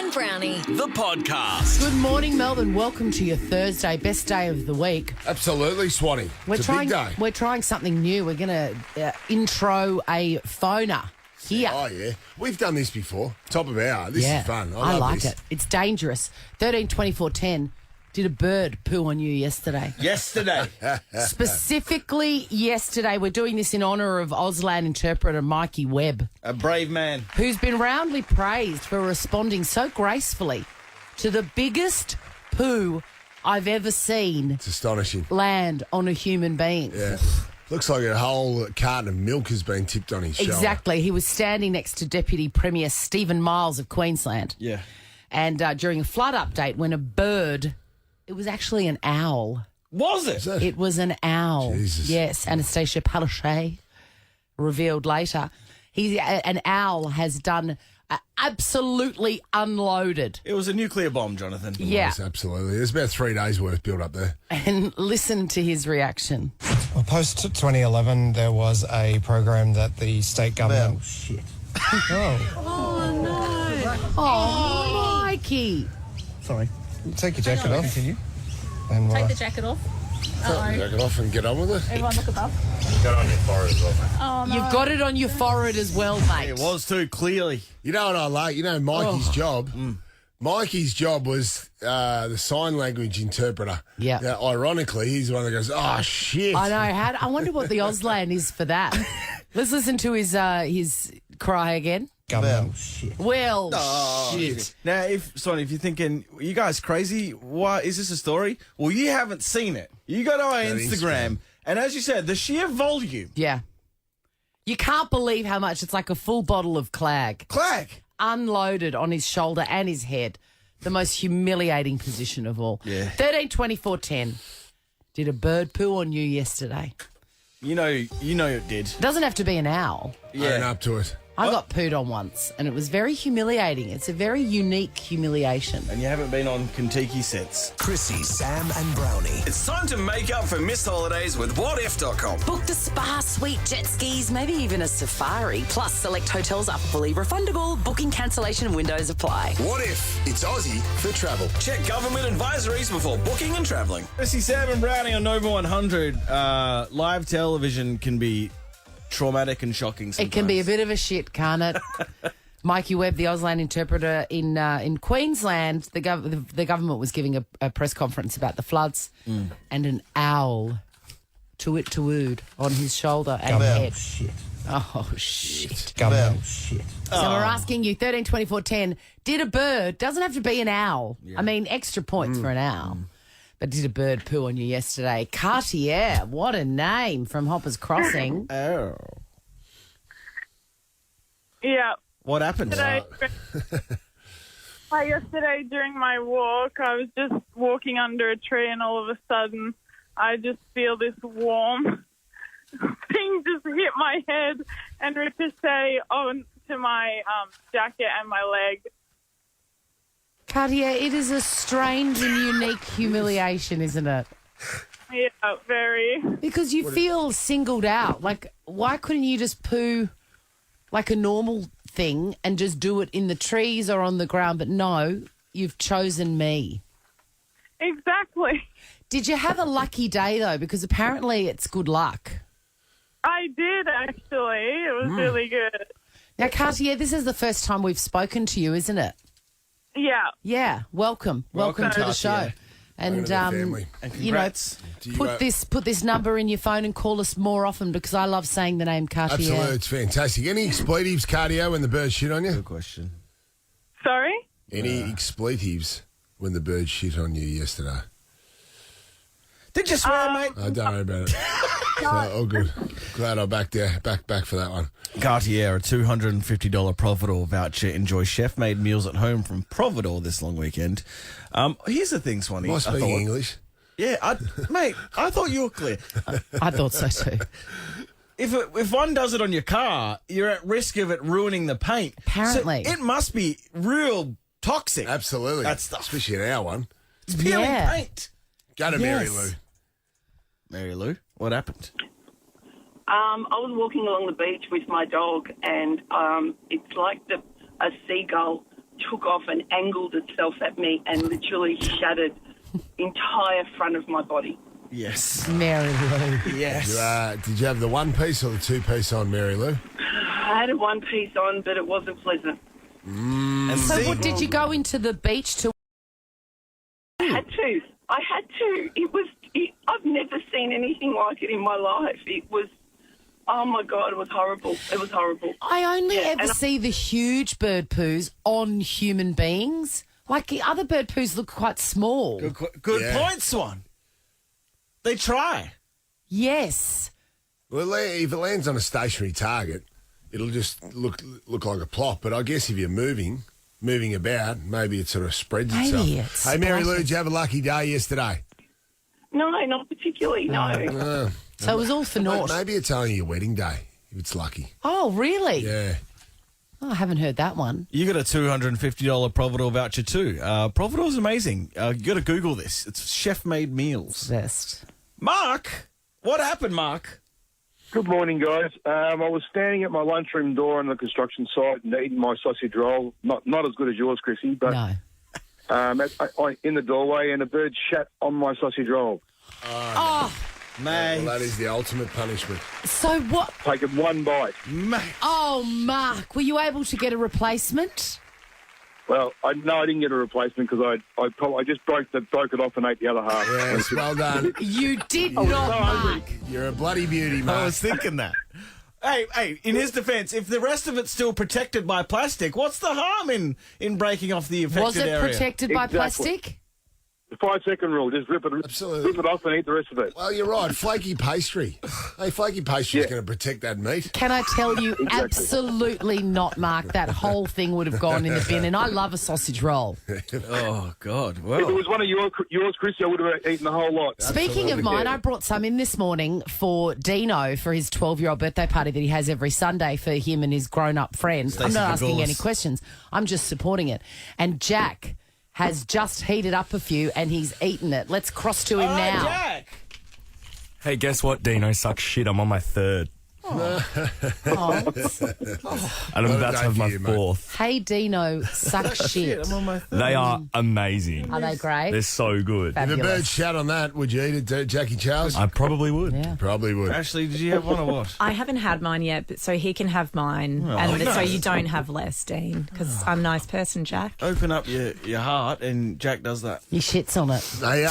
and Brownie. The podcast. Good morning, Melbourne. Welcome to your Thursday, best day of the week. Absolutely, Swanee. It's a big day. We're trying something new. We're going to intro a phoner here. Oh, yeah. We've done this before. Top of hour. This is fun. I love like this. it. It's dangerous. 13-24-10. Did a bird poo on you yesterday? Yesterday. Specifically yesterday. We're doing this in honour of Auslan interpreter Mikey Webb, A brave man. who's been roundly praised for responding so gracefully to the biggest poo I've ever seen It's astonishing. land on a human being. Yeah. Looks like a whole carton of milk has been tipped on his shoulder. Exactly. He was standing next to Deputy Premier Stephen Miles of Queensland. Yeah. And during a flood update, when a bird, it was actually an owl. Was it? Is that- It was an owl. Jesus. Yes, Anastasia Palaszczuk revealed later. An owl has done absolutely unloaded. It was a nuclear bomb, Jonathan. Yeah. Yes, absolutely. There's about 3 days worth built up there. And listen to his reaction. Well, post 2011, there was a program that the state government. Oh, Mikey. Sorry. Take your jacket off. Continue. And Take the jacket off. Jack it off and get on with it. Everyone look above. You've got it on your forehead as well, mate. It was too, clearly. You know what I like? You know Mikey's job? Mikey's job was the sign language interpreter. Yeah. Now, ironically, he's the one that goes, oh, shit. I know. I wonder what the Auslan is for that. Let's listen to his cry again. government. Well, Shit. Now, if you're thinking, you guys crazy? Why is this a story? Well, you haven't seen it. You go to our That is Instagram, and as you said, the sheer volume. yeah. You can't believe how much. It's like a full bottle of clag Clack. unloaded on his shoulder and his head. The most humiliating position of all. Yeah. 13-24-10. Did a bird poo on you yesterday? You know it did. Doesn't have to be an owl. Own up to it. I got pooed on once, and it was very humiliating. It's a very unique humiliation. And you haven't been on Kentucky sets. Chrissie, Sam and Brownie. It's time to make up for missed holidays with whatif.com. Booked a spa, suite, jet skis, maybe even a safari. Plus, select hotels are fully refundable. Booking cancellation windows apply. What if it's Aussie for travel? Check government advisories before booking and travelling. Chrissie, Sam and Brownie on Nova 100. Live television can be traumatic and shocking sometimes. It can be a bit of a shit, can't it? Mikey Webb, the Auslan interpreter in Queensland, the government was giving a press conference about the floods, and an owl to-it-to-ooed on his shoulder and head. Shit. Oh, shit. Government. Shit. So we're asking you, 13-24-10, did a bird, doesn't have to be an owl. I mean, extra points for an owl. But did a bird poo on you yesterday? Cartier, what a name from Hoppers Crossing. Oh. Yeah. What happened? Yesterday during my walk, I was just walking under a tree, and all of a sudden, I just feel this warm thing just hit my head and ricochet onto my jacket and my leg. Cartier, it is a strange and unique humiliation, isn't it? Yeah, very. Because you feel singled out. Like, why couldn't you just poo like a normal thing and just do it in the trees or on the ground? But no, you've chosen me. Exactly. Did you have a lucky day, though? Because apparently it's good luck. I did, actually. It was really good. Now, Cartier, this is the first time we've spoken to you, isn't it? Yeah. Yeah, welcome to the Cartier. show. And to the family. And you know, congrats. put this number in your phone and call us more often, because I love saying the name Cartier. Absolutely. It's fantastic. Any expletives, cardio, when the birds shit on you? Good question. Sorry? Any expletives when the birds shit on you yesterday? Did you swear, mate? Don't worry about it. All good. Glad I'm back there. Back for that one. Cartier, a $250 Providore voucher. Enjoy chef-made meals at home from Providore this long weekend. Here's the thing, Swanee. Am I speaking English? Yeah, mate, I thought you were clear. I thought so too. If one does it on your car, you're at risk of it ruining the paint. Apparently. So it must be real toxic. Absolutely. That stuff. Especially in our one. It's peeling Yeah. paint. Go to Mary Lou. Mary Lou, what happened? I was walking along the beach with my dog, and it's like a seagull took off and angled itself at me and literally shattered the entire front of my body. Yes. Mary Lou. Yes. Did you have the one piece or the two piece on, Mary Lou? I had a one piece on, but it wasn't pleasant. And So see, what, did you go into the beach to... I had to. I've never seen anything like it in my life. It was, oh my God, it was horrible. It was horrible. I only ever and see the huge bird poos on human beings. Like, the other bird poos look quite small. good point, Swan. They try. Yes. Well, if it lands on a stationary target, it'll just look like a plot. But I guess if you're moving about, maybe it sort of spreads Maybe itself. it's Hey, Mary Lou, splashes. did you have a lucky day yesterday? No, not particularly, no. So it was all for naught. Maybe it's only your wedding day, if it's lucky. Oh, really? Yeah. Oh, I haven't heard that one. You got a $250 Providore voucher too. Providore's amazing. You got to Google this. It's chef-made meals. Best. Mark, what happened, Mark? Good morning, guys. I was standing at my lunchroom door on the construction site and eating my sausage roll. Not as good as yours, Chrissie, but No. in the doorway, and a bird shat on my sausage roll. Oh, Mate. Well, that is the ultimate punishment. so what? Taken one bite. Mate. Oh, Mark, were you able to get a replacement? Well, I didn't get a replacement because I just broke it off and ate the other half. Yes, well done. You did not, Mark. You're a bloody beauty, I Mark. was thinking that. Hey, in his defence, if the rest of it's still protected by plastic, what's the harm in breaking off the affected Was it area? protected by Exactly. plastic? The 5-second rule: just rip Absolutely. it off and eat the rest of it. Well, you're right. Flaky pastry. Hey, flaky pastry is Yeah. going to protect that meat. Can I tell you, absolutely not, Mark. That whole thing would have gone in the bin, and I love a sausage roll. Oh, God. If it Well, was one of yours, Chrissie, I would have eaten the whole lot. Speaking of mine, Yeah. I brought some in this morning for Dino for his 12-year-old birthday party that he has every Sunday for him and his grown-up friends. I'm Stacey not asking Gagoulas. any questions. I'm just supporting it. And Jack has just heated up a few and he's eaten it. Let's cross to him now. Jack. Hey, guess what, Dino? Sucks shit. I'm on my third. Oh. And I'm about to day have for my you, mate. fourth. Hey, Dino, suck shit. I'm on my third. They are amazing. Are they great? They're so good. If a bird Fabulous. shat on that, would you eat it, Jackie Charles? I probably would. Yeah. Probably would. Ashley, did you have one or what? I haven't had mine yet, but so he can have mine, and so you don't have less, Dean, because I'm a nice person, Jack. Open up your heart, and Jack does that. He shits on it. Hey,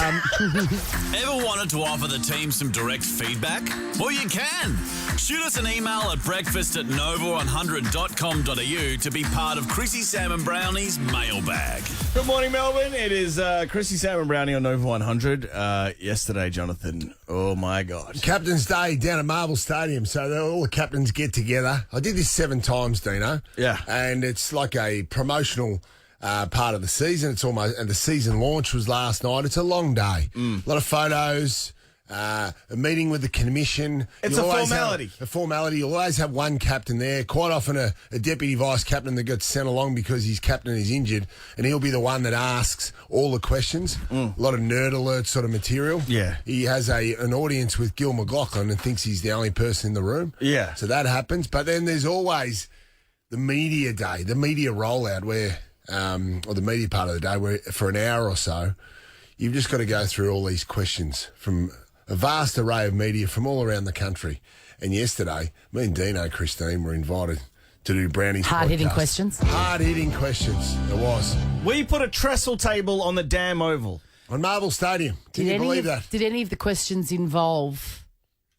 Ever wanted to offer the team some direct feedback? Well, you can. Shoot us an email at breakfast@nova100.com.au to be part of Chrissie, Sam and Brownie's mailbag. Good morning, Melbourne. It is Chrissie, Sam and Brownie on Nova 100. Yesterday, Jonathan, oh my God. Captain's Day down at Marvel Stadium, so all the captains get together. I did this 7 times, Dino. Yeah. And it's like a promotional part of the season. It's almost, and the season launch was last night. It's a long day. A lot of photos. A meeting with the commission. It's You'll a always formality. have a formality. You'll always have one captain there. Quite often a deputy vice captain that gets sent along because his captain is injured, and he'll be the one that asks all the questions. A lot of nerd alert sort of material. Yeah. He has an audience with Gil McLaughlin and thinks he's the only person in the room. Yeah. So that happens. But then there's always the media day, the media rollout where, or the media part of the day where for an hour or so, you've just got to go through all these questions from a vast array of media from all around the country. And yesterday, me and Dino, Christine, were invited to do Brownie's Hard-hitting podcast. questions. Hard-hitting questions. It was. We put a trestle table on the damn oval. On Marvel Stadium. Can you believe that? Did any of the questions involve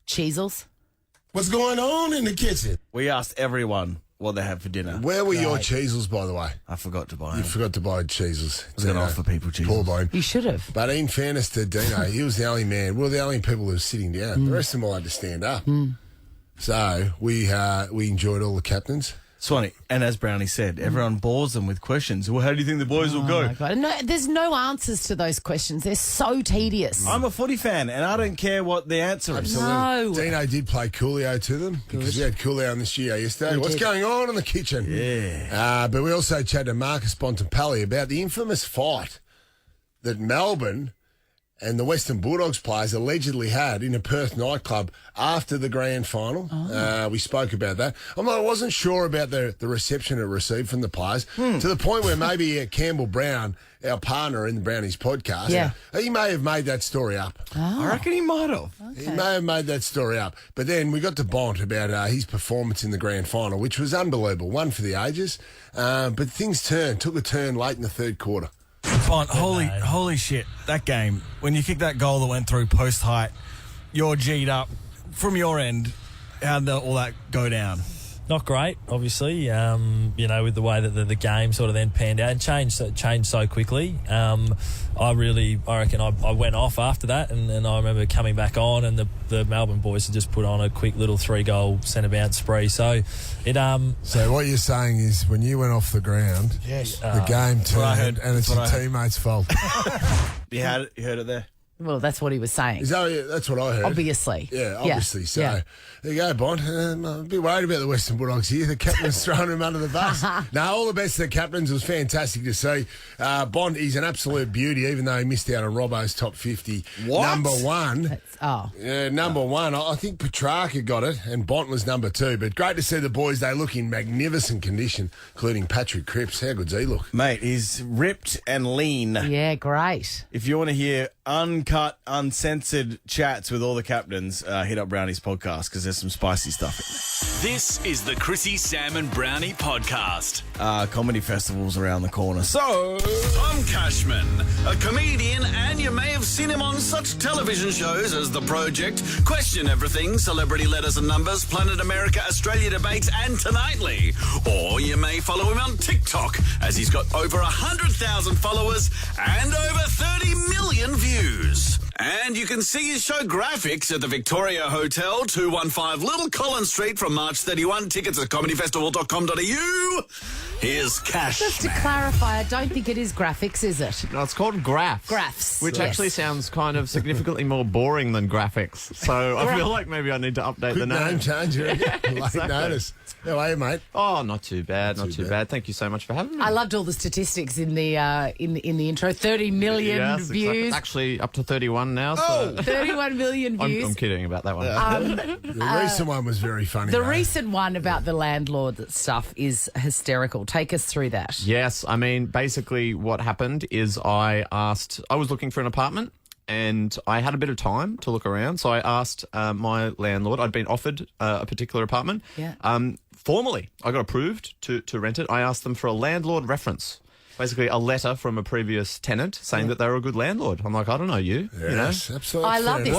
cheesels? What's going on in the kitchen? We asked everyone what they had for dinner. Where were your cheesels, by the way? I forgot to buy You them. forgot to buy cheesels. I was going to offer people cheese. Poor bloke. You should have. But in fairness to Dino, he was the only man. We were the only people who were sitting down. The rest of them all had to stand up. So we enjoyed all the captains. Swanee, and as Brownie said, everyone bores them with questions. Well, how do you think the boys will Oh go? my God. No, there's no answers to those questions. They're so tedious. I'm a footy fan, and I don't care what the answer is. No. Dino did play Coolio to them because we had Coolio in the studio yesterday. We What's did. going on in the kitchen? Yeah. But we also chatted to Marcus Bontempelli about the infamous fight that Melbourne and the Western Bulldogs players allegedly had in a Perth nightclub after the grand final. We spoke about that. I wasn't sure about the reception it received from the players, to the point where maybe Campbell Brown, our partner in the Brownies podcast, he may have made that story up. I reckon he might have. Okay. He may have made that story up. But then we got to Bont about his performance in the grand final, which was unbelievable, one for the ages. But things took a turn late in the third quarter. Bont, holy shit, that game, when you kicked that goal that went through post height, you're G'd up. From your end, how'd all that go down? Not great, obviously, with the way that the game sort of then panned out and changed so quickly. I reckon I went off after that, and I remember coming back on, and the Melbourne boys had just put on a quick little 3-goal centre bounce spree. So So what you're saying is when you went off the ground, the game turned, and it's your teammates' fault. You heard it there. Well, that's what he was saying. That's what I heard. Obviously. Yeah, obviously. So there you go, Bont. I'm a bit worried about the Western Bulldogs here. The captain's throwing him under the bus. No, all the best to the captains. It was fantastic to see. Bont, he's an absolute beauty, even though he missed out on Robbo's top 50. What? Number one. Number one. I think Petrarca got it, and Bont was number 2. But great to see the boys. They look in magnificent condition, including Patrick Cripps. How good's he look? Mate, he's ripped and lean. Yeah, great. If you want to hear uncut, uncensored chats with all the captains, hit up Brownie's podcast because there's some spicy stuff in This is the Chrissie, Sam and Brownie podcast. there. Comedy festivals around the corner. So, I'm Cashman, a comedian, and you may have seen him on such television shows as The Project, Question Everything, Celebrity Letters and Numbers, Planet America, Australia Debates, and Tonightly. Or you may follow him on TikTok, as he's got over 100,000 followers and over 30 million views. And you can see his show graphics at the Victoria Hotel, 215 Little Collins Street from March 31. Tickets at comedyfestival.com.au. Here's Cash. Just to clarify, I don't think it is graphics, is it? No, it's called graphs. Graphs. Which yes. actually sounds kind of significantly more boring than graphics. So I feel like maybe I need to update the name. Name change. Late notice. How are you, mate? Oh, not too bad. Not too bad. Thank you so much for having me. I loved all the statistics in the in the intro. 30 million Yes, views. exactly. Actually, up to 31 now. Oh, So 31 million views. I'm kidding about that one. The recent one was very funny. The though. recent one about the landlord stuff is hysterical. Take us through that. Yes, I mean, basically what happened is I was looking for an apartment and I had a bit of time to look around. So I asked my landlord, I'd been offered a particular apartment. Yeah. Formally, I got approved to rent it. I asked them for a landlord reference. Basically, a letter from a previous tenant saying that they were a good landlord. I'm like, I don't know you. Yes, absolutely. I love this.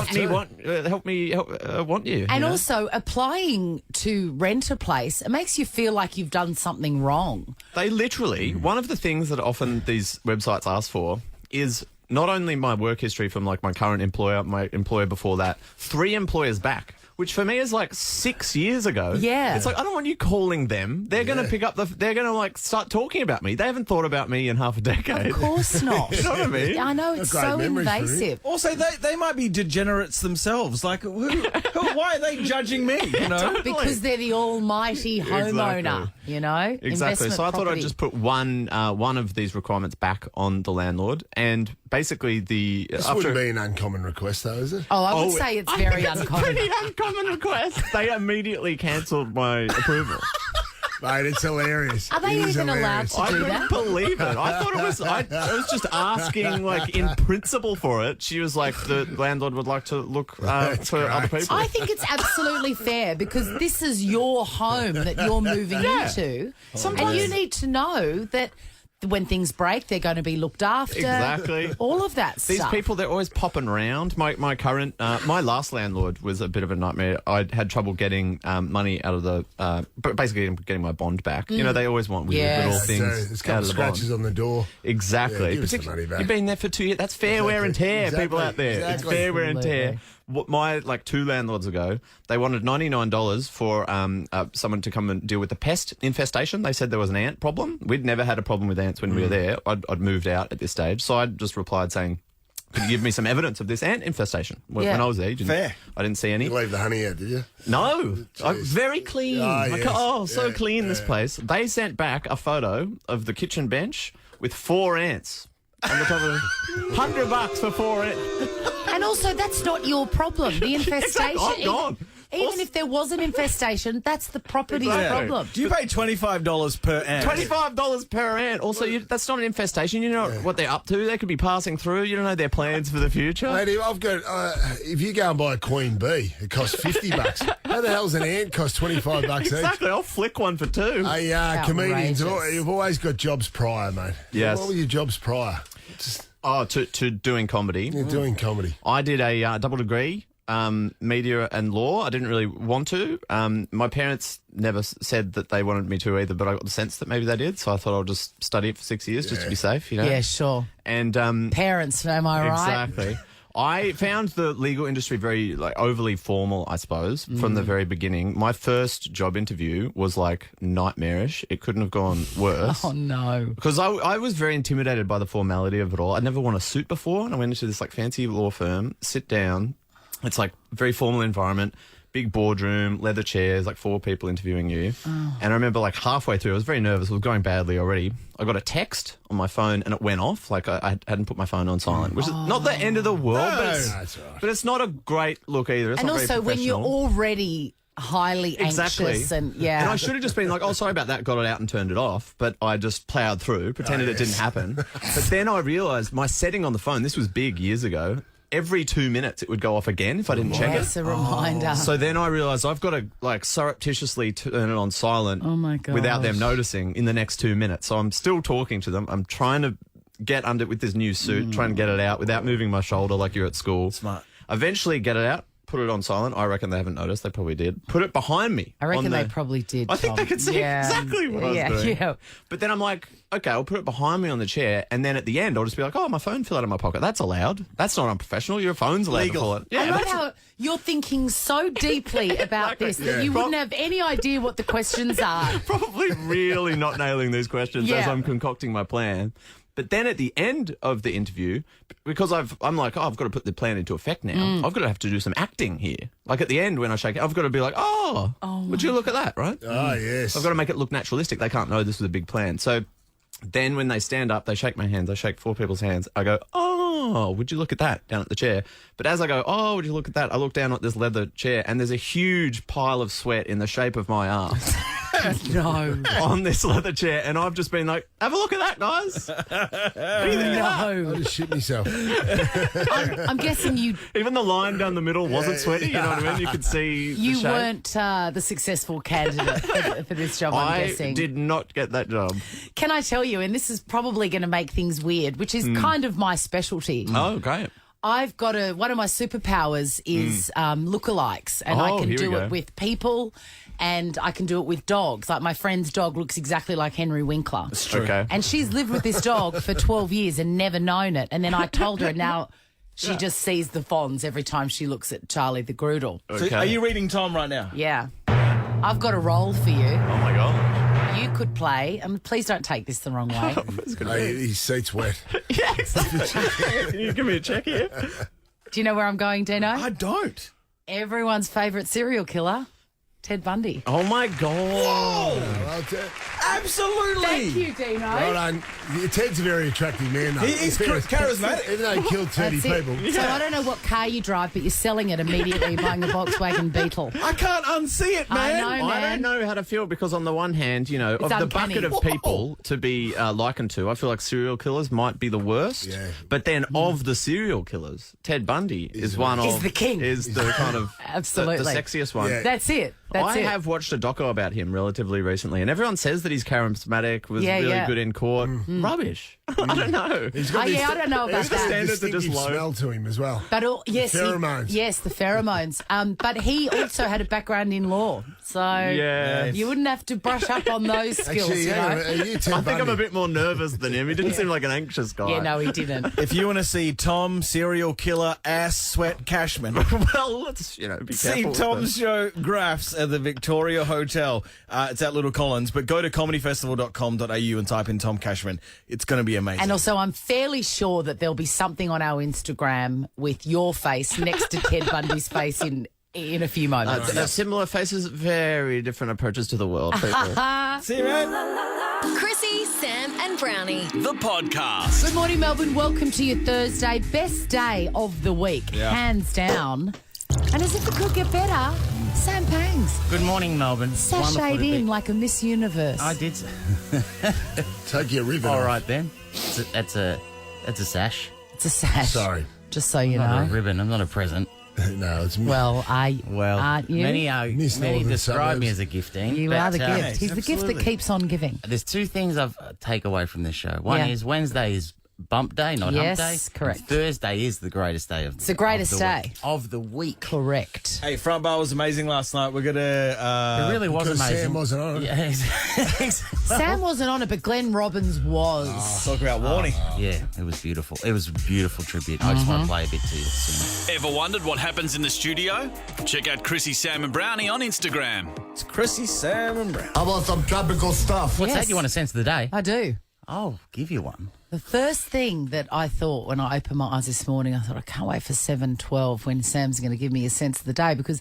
Help me want you. And you know? also, applying to rent a place, it makes you feel like you've done something wrong. They literally, one of the things that often these websites ask for is not only my work history from like my current employer, my employer before that, 3 employers back. Which for me is like 6 years ago. Yeah. It's like, I don't want you calling them. They're going to pick up they're going to like start talking about me. They haven't thought about me in half a decade. Of course not. You know what I mean? I know, it's so invasive. Also, they might be degenerates themselves. Like, why are they judging me? You know, Because they're the almighty homeowner, you know? Exactly. So I thought I'd just put one of these requirements back on the landlord. And basically This wouldn't be an uncommon request, though, is it? Oh, I would say it's very uncommon. Pretty uncommon request. They immediately cancelled my approval. Mate, it's hilarious. Are they even allowed to I do couldn't that? believe it. I thought it was. I was just asking, like in principle, for it. She was like, the landlord would like to look for other people. I think it's absolutely fair because this is your home that you're moving into. And you need to know that when things break, they're going to be looked after. Exactly. All of that These stuff. people, they're always popping around. My current, my last landlord was a bit of a nightmare. I had trouble getting money out of the, basically getting my bond back. You know, they always want weird little things There's a out couple of the scratches bond. on the door. Exactly. Yeah, give us the money back. You've been there for 2 years. That's fair wear and tear, people out there. Exactly. It's fair wear and tear. My 2 landlords ago, they wanted $99 for someone to come and deal with the pest infestation. They said there was an ant problem. We'd never had a problem with ants when we were there. I'd moved out at this stage, so I just replied saying, "Could you give me some evidence of this ant infestation?" When I was there, fair. I didn't see any. You leave the honey out, did you? No, very clean. Yes. Clean this place. They sent back a photo of the kitchen bench with 4 ants on the top of it. $100 for 4 ants. And also, that's not your problem. The infestation. Exactly. I'm gone. Even if there was an infestation, that's the property's problem. Do you pay $25 per ant? $25 per ant. Also, that's not an infestation. You know what they're up to. They could be passing through. You don't know their plans for the future. Lady, I've got. If you go and buy a queen bee, it costs $50. How the hell's an ant cost $25 each? Exactly. I'll flick one for 2. Hey, comedians, you've always got jobs prior, mate. Yes. What were your jobs prior? To doing comedy. Yeah, doing comedy. I did a double degree. Media and law. I didn't really want to. My parents never said that they wanted me to either, but I got the sense that maybe they did. So I thought I'll just study it for 6 years just to be safe, you know? Yeah, sure. And parents, am I right? Exactly. I found the legal industry very overly formal, I suppose, from the very beginning. My first job interview was nightmarish. It couldn't have gone worse. Oh, no. Because I was very intimidated by the formality of it all. I'd never worn a suit before, and I went into this fancy law firm, sit down. It's very formal environment, big boardroom, leather chairs, 4 people interviewing you. Oh. And I remember halfway through, I was very nervous. It was going badly already. I got a text on my phone and it went off. I hadn't put my phone on silent, which is not the end of the world, but it's not a great look either. It's and not also very when you're already highly anxious and I should have just been oh, sorry about that, got it out and turned it off, but I just plowed through, pretended it didn't happen. But then I realised my setting on the phone, this was big years ago, every 2 minutes it would go off again if I didn't check it. That's a reminder. So then I realised I've got to surreptitiously turn it on silent without them noticing in the next 2 minutes. So I'm still talking to them. I'm trying to get under with this new suit, trying to get it out without moving my shoulder like you're at school. Smart. Eventually get it out, put it on silent. I reckon they haven't noticed. They probably did. Put it behind me. I reckon they probably did, I think they could see exactly what I was doing. Yeah. But then I'm okay, I'll put it behind me on the chair, and then at the end I'll just be oh, my phone fell out of my pocket. That's allowed. That's not unprofessional. Your phone's allowed to pull it. Yeah, I love how you're thinking so deeply about this that you wouldn't have any idea what the questions are. Probably really not nailing these questions as I'm concocting my plan. But then at the end of the interview, because I'm I've got to put the plan into effect now. I've got to have to do some acting here. At the end when I shake it, I've got to be would you look at that, right? Oh, yes. I've got to make it look naturalistic. They can't know this was a big plan. So then when they stand up, they shake my hands. I shake 4 people's hands. I go, oh, would you look at that down at the chair? But as I go, oh, would you look at that? I look down at this leather chair and there's a huge pile of sweat in the shape of my arse. No. On this leather chair, and I've just been have a look at that, guys. What do you think of that? I just shit myself. I'm guessing you... Even the line down the middle wasn't sweaty, you know what I mean? You could see the You shape. weren't the successful candidate for this job, I'm guessing. I did not get that job. Can I tell you, and this is probably going to make things weird, which is kind of my specialty. Oh, great. I've got one of my superpowers is lookalikes, and I can do it with people, and I can do it with dogs. My friend's dog looks exactly like Henry Winkler. That's true. Okay. And she's lived with this dog for 12 years and never known it. And then I told her, now she just sees the Fonz every time she looks at Charlie the Groodle. So are you reading Tom right now? Yeah. I've got a role for you. Oh, my God. You could play, and please don't take this the wrong way. His seat's wet. Yeah, exactly. Can you give me a check here? Do you know where I'm going, Dino? I don't. Everyone's favourite serial killer, Ted Bundy. Oh, my God. Whoa. Absolutely. Thank you, Dino. Well done. Ted's a very attractive man, though. He is charismatic. Even though he killed 30 That's it. people. So I don't know what car you drive, but you're selling it immediately. You're buying a Volkswagen Beetle. I can't unsee it, man. I know, man. I don't know how to feel because on the one hand, of the uncanny. bucket of people to be likened to, I feel like serial killers might be the worst. Yeah. But then of the serial killers, Ted Bundy is one He's of the king. Is the kind of Absolutely. the sexiest one. Yeah. That's it. I have watched a doco about him relatively recently, and everyone says that he's charismatic, was Yeah, really yeah. good in court. Rubbish. I don't know. He's I don't know about He's got that. a Standards are just distinctive low. smell to him as well. But yes, pheromones. Yes, the pheromones. But he also had a background in law, so Yes. you wouldn't have to brush up on those skills. Actually, you know? you Ted I think I'm Bundy. a bit more nervous than him. He didn't seem like an anxious guy. Yeah, no, he didn't. If you want to see Tom, serial killer, ass sweat Cashman, Well, let's be careful. see with Tom's show Graphs at the Victoria Hotel. It's at Little Collins, but go to comedyfestival.com.au and type in Tom Cashman. It's going to be amazing. And also, I'm fairly sure that there'll be something on our Instagram with your face next to Ted Bundy's face in a few moments. Similar faces, very different approaches to the world. People. See you, man. Chrissie, Sam, and and Brownie. The podcast. Good morning, Melbourne. Welcome to your Thursday. Best day of the week, Yeah. hands down. And as if it could get better, Sam Pangs Good morning, Melbourne. Wonderful sashayed to be- in like a Miss Universe. I did. Take your ribbon All off. right then. That's a sash. It's a sash. Sorry. Just so you Not a know. ribbon. I'm not a present. No, it's Well, Well, aren't you? many Miss many Northern describe me Suburbs. as a gifting. You but, are the gift. hey, He's the gift that absolutely. keeps on giving. There's two things I've take away from this show. One Yeah. is Wednesday is bump day, not Yes, hump day. correct. And Thursday is the greatest day of It's the greatest of day. week. Of the week. Correct. Hey, front bar was amazing last night. We're gonna. It really was because amazing. Sam wasn't on it. Yeah, Sam wasn't on it, but Glenn Robbins was. Talk about Warney. yeah, it was beautiful. It was a beautiful tribute. I just want to play a bit to you soon. Ever wondered what happens in the studio? Check out Chrissie, Sam and Brownie on Instagram. It's Chrissie, Sam, and Brown. How about some tropical stuff? What's Yes. that? You want a sense of the day? I do. I'll give you one. The first thing that I thought when I opened my eyes this morning, I thought, I can't wait for 7:12 when Sam's going to give me a sense of the day, because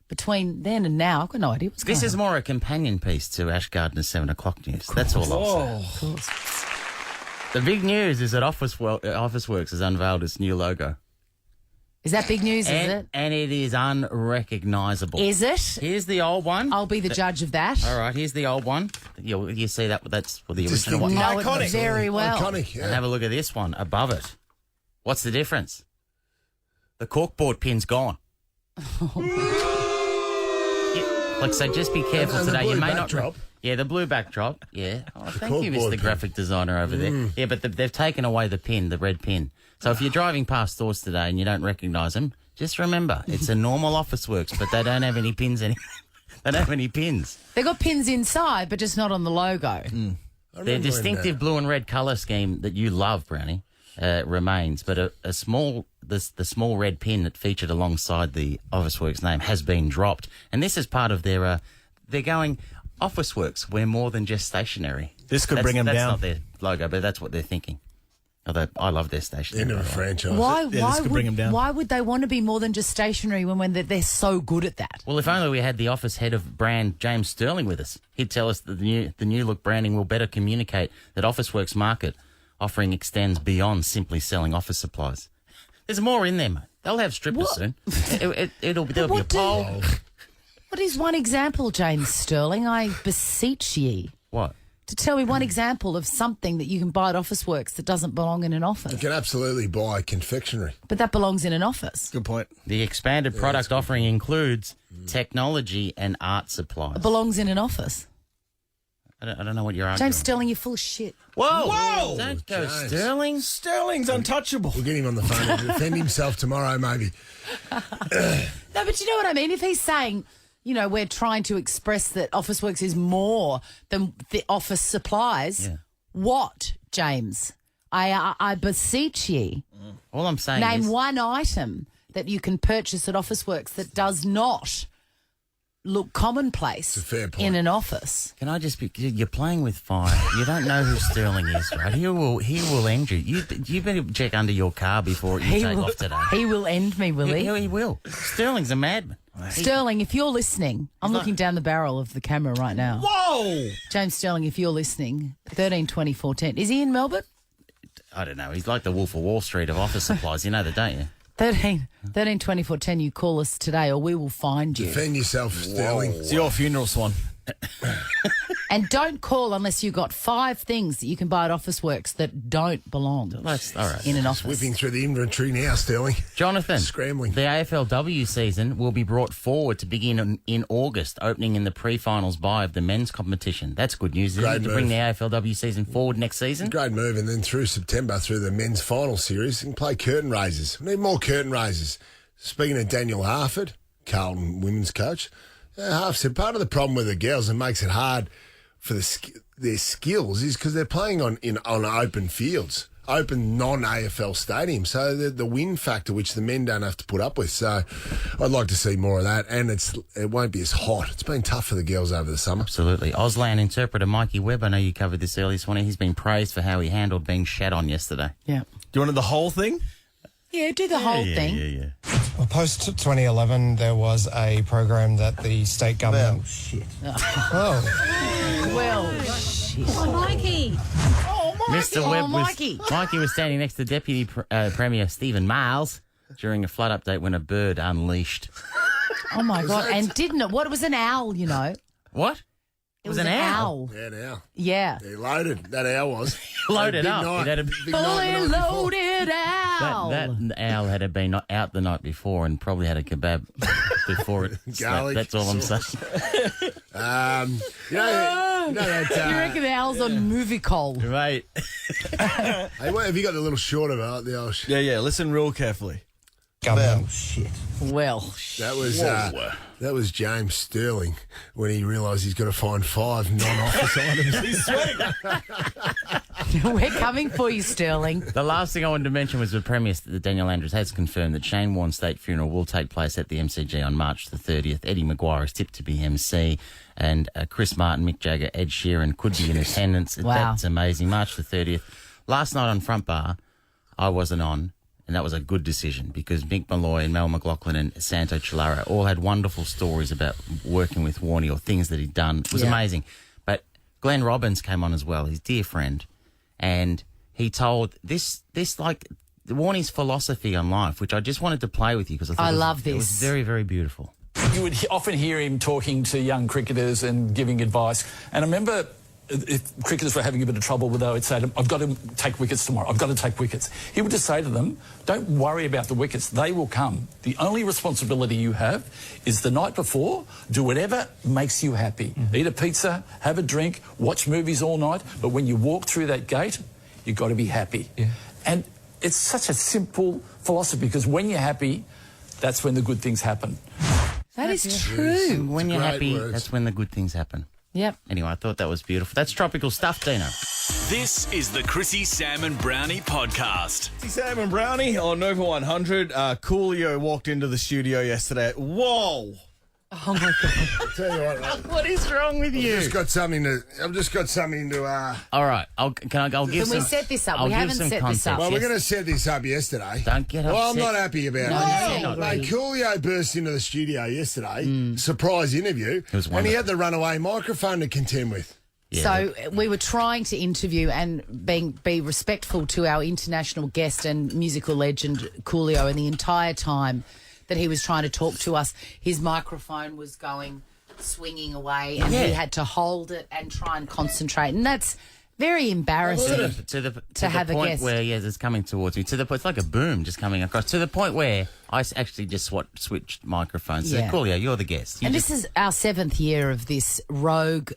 between then and now, I've got no idea what's going This on. is more a companion piece to Ash Gardner's 7 o'clock news. That's all I'll say. Oh, The big news is that Officeworks has unveiled its new logo. Is that big news, is it? And it is unrecognisable. Is it? Here's the old one. I'll be the judge of that. All right, here's the old one. You see that? That's the original one. know it very well. Iconic, And yeah. have a look at this one above it. What's the difference? The corkboard pin's gone. So just be careful And the today. blue You may backdrop. not. Yeah, the blue backdrop. Yeah. Oh, thank you, corkboard Mr. pin. Graphic Designer over there. Yeah, but they've taken away the pin, the red pin. So if you're driving past stores today and you don't recognise them, just remember it's a normal Officeworks, but they don't have any pins. They don't have any pins. They got pins inside, but just not on the logo. Their distinctive blue and red colour scheme that you love, Brownie, remains, but the small red pin that featured alongside the Officeworks name has been dropped, and this is part of their. They're going Officeworks. We're more than just stationery. This could bring 'em That's down. not their logo, but that's what they're thinking. Although I love their stationery. End of a by the way. franchise. Why would they want to be more than just stationery when they're so good at that? Well, if only we had the office head of brand, James Sterling, with us. He'd tell us that the new look branding will better communicate that Officeworks' market offering extends beyond simply selling office supplies. There's more in there, mate. They'll have strippers soon. There'll be a pole. What is one example, James Sterling? I beseech ye. What? To tell me one example of something that you can buy at Officeworks that doesn't belong in an office. You can absolutely buy confectionery. But that belongs in an office. good point. The expanded product offering includes technology and art supplies. It belongs in an office. I don't know what you're arguing. James Sterling, you're full of shit. Whoa! Whoa! Don't go, James. Sterling. Sterling's untouchable. We'll get him on the phone to defend himself tomorrow, maybe. No, but you know what I mean? If he's saying, you know, we're trying to express that Officeworks is more than the office supplies, what, James? I beseech ye, All I'm saying name is one item that you can purchase at Officeworks that does not look commonplace It's a fair point. in an office. Can I just be? You're playing with fire. You don't know who Sterling is, right? He will end you. You better check under your car before you take off today. He will end me, will he? He will. Sterling's a madman. Sterling, if you're listening, I'm looking down the barrel of the camera right now. Whoa! James Sterling, if you're listening, 13 20 410. Is he in Melbourne? I don't know. He's like the Wolf of Wall Street of office supplies. You know that, don't you? 13 20 410. You call us today or we will find you. Defend yourself, Sterling. It's your funeral swan. And don't call unless you've got 5 things that you can buy at Officeworks that don't belong That's all right. in an office. Whipping through the inventory now, Sterling. Jonathan, Scrambling. The AFLW season will be brought forward to begin in August, opening in the pre-finals bye of the men's competition. That's good news, isn't Great it? To move. bring the AFLW season forward next season. Great move. And then through September, through the men's final series, you can play curtain raisers. We need more curtain raisers. Speaking of Daniel Harford, Carlton women's coach, Harf said part of the problem with the girls and makes it hard for their skills is because they're playing on open fields, open non-AFL stadiums. So the win factor, which the men don't have to put up with. So I'd like to see more of that, and it won't be as hot. It's been tough for the girls over the summer. Absolutely. Auslan interpreter Mikey Webb, I know you covered this earlier this morning. He's been praised for how he handled being shat on yesterday. Yeah. Do you want the whole thing? Yeah, do the whole thing. Yeah. Well, post 2011, there was a program that the state government. Well, shit. Oh, Well, shit. Oh, Mikey. Oh, Mr. Webb Mikey. Mikey was standing next to Deputy Premier Stephen Miles during a flood update when a bird unleashed. Oh, my God. And didn't it? What? It was an owl, you know. What? It was an owl. Yeah, an owl. Yeah. He loaded. That owl was. Loaded up. Night. It had a Big night Fully the night before. loaded owl. That owl had been out the night before and probably had a kebab before it slept. Garlic That's all I'm saying. You know that, You reckon the owl's on movie call? Mate. Hey, what, have you got the little short of it? The old Yeah. Listen real carefully. Well, shit. Well, that was James Sterling when he realised he's got to find 5 non-office items. He's sweating. We're coming for you, Sterling. The last thing I wanted to mention was the Premier, Daniel Andrews, has confirmed that Shane Warne's state funeral will take place at the MCG on March the 30th. Eddie Maguire is tipped to be MC, and Chris Martin, Mick Jagger, Ed Sheeran could be in attendance. Wow. That's amazing. March the 30th. Last night on Front Bar, I wasn't on. And that was a good decision because Mick Malloy and Mel McLaughlin and Santo Cilara all had wonderful stories about working with Warney or things that he'd done. It was amazing. But Glenn Robbins came on as well, his dear friend, and he told this like Warney's philosophy on life, which I just wanted to play with you because I thought it was very, very beautiful. You would often hear him talking to young cricketers and giving advice. And I remember if cricketers were having a bit of trouble with, they would say to him, I've got to take wickets tomorrow. I've got to take wickets. He would just say to them, don't worry about the wickets. They will come. The only responsibility you have is the night before, do whatever makes you happy. Mm-hmm. Eat a pizza, have a drink, watch movies all night. But when you walk through that gate, you've got to be happy. Yeah. And it's such a simple philosophy because when you're happy, that's when the good things happen. That is true. When you're happy, that's when the good things happen. Yep. Anyway, I thought that was beautiful. That's tropical stuff, Dino. This is the Chrissie, Sam and Brownie podcast. Sam and Brownie on Nova 100. Coolio walked into the studio yesterday. Whoa! Oh, my God. I'll tell you what. What is wrong with you? I've just got something to. All right. I'll give Can some. we set this up? I'll We give haven't some set this context. up. Well, we're going to set this up yesterday. Don't get upset. Well, I'm not happy about No, it. Mate, Coolio burst into the studio yesterday, surprise interview, was and he had the runaway microphone to contend with. So we were trying to interview and be respectful to our international guest and musical legend Coolio, and the entire time that he was trying to talk to us, his microphone was swinging away, and he had to hold it and try and concentrate, and that's very embarrassing to have a point guest. where it's coming towards me. To the point, it's like a boom just coming across. To the point where I actually just switched microphones. So Coolio, you're the guest. This is our 7th year of this rogue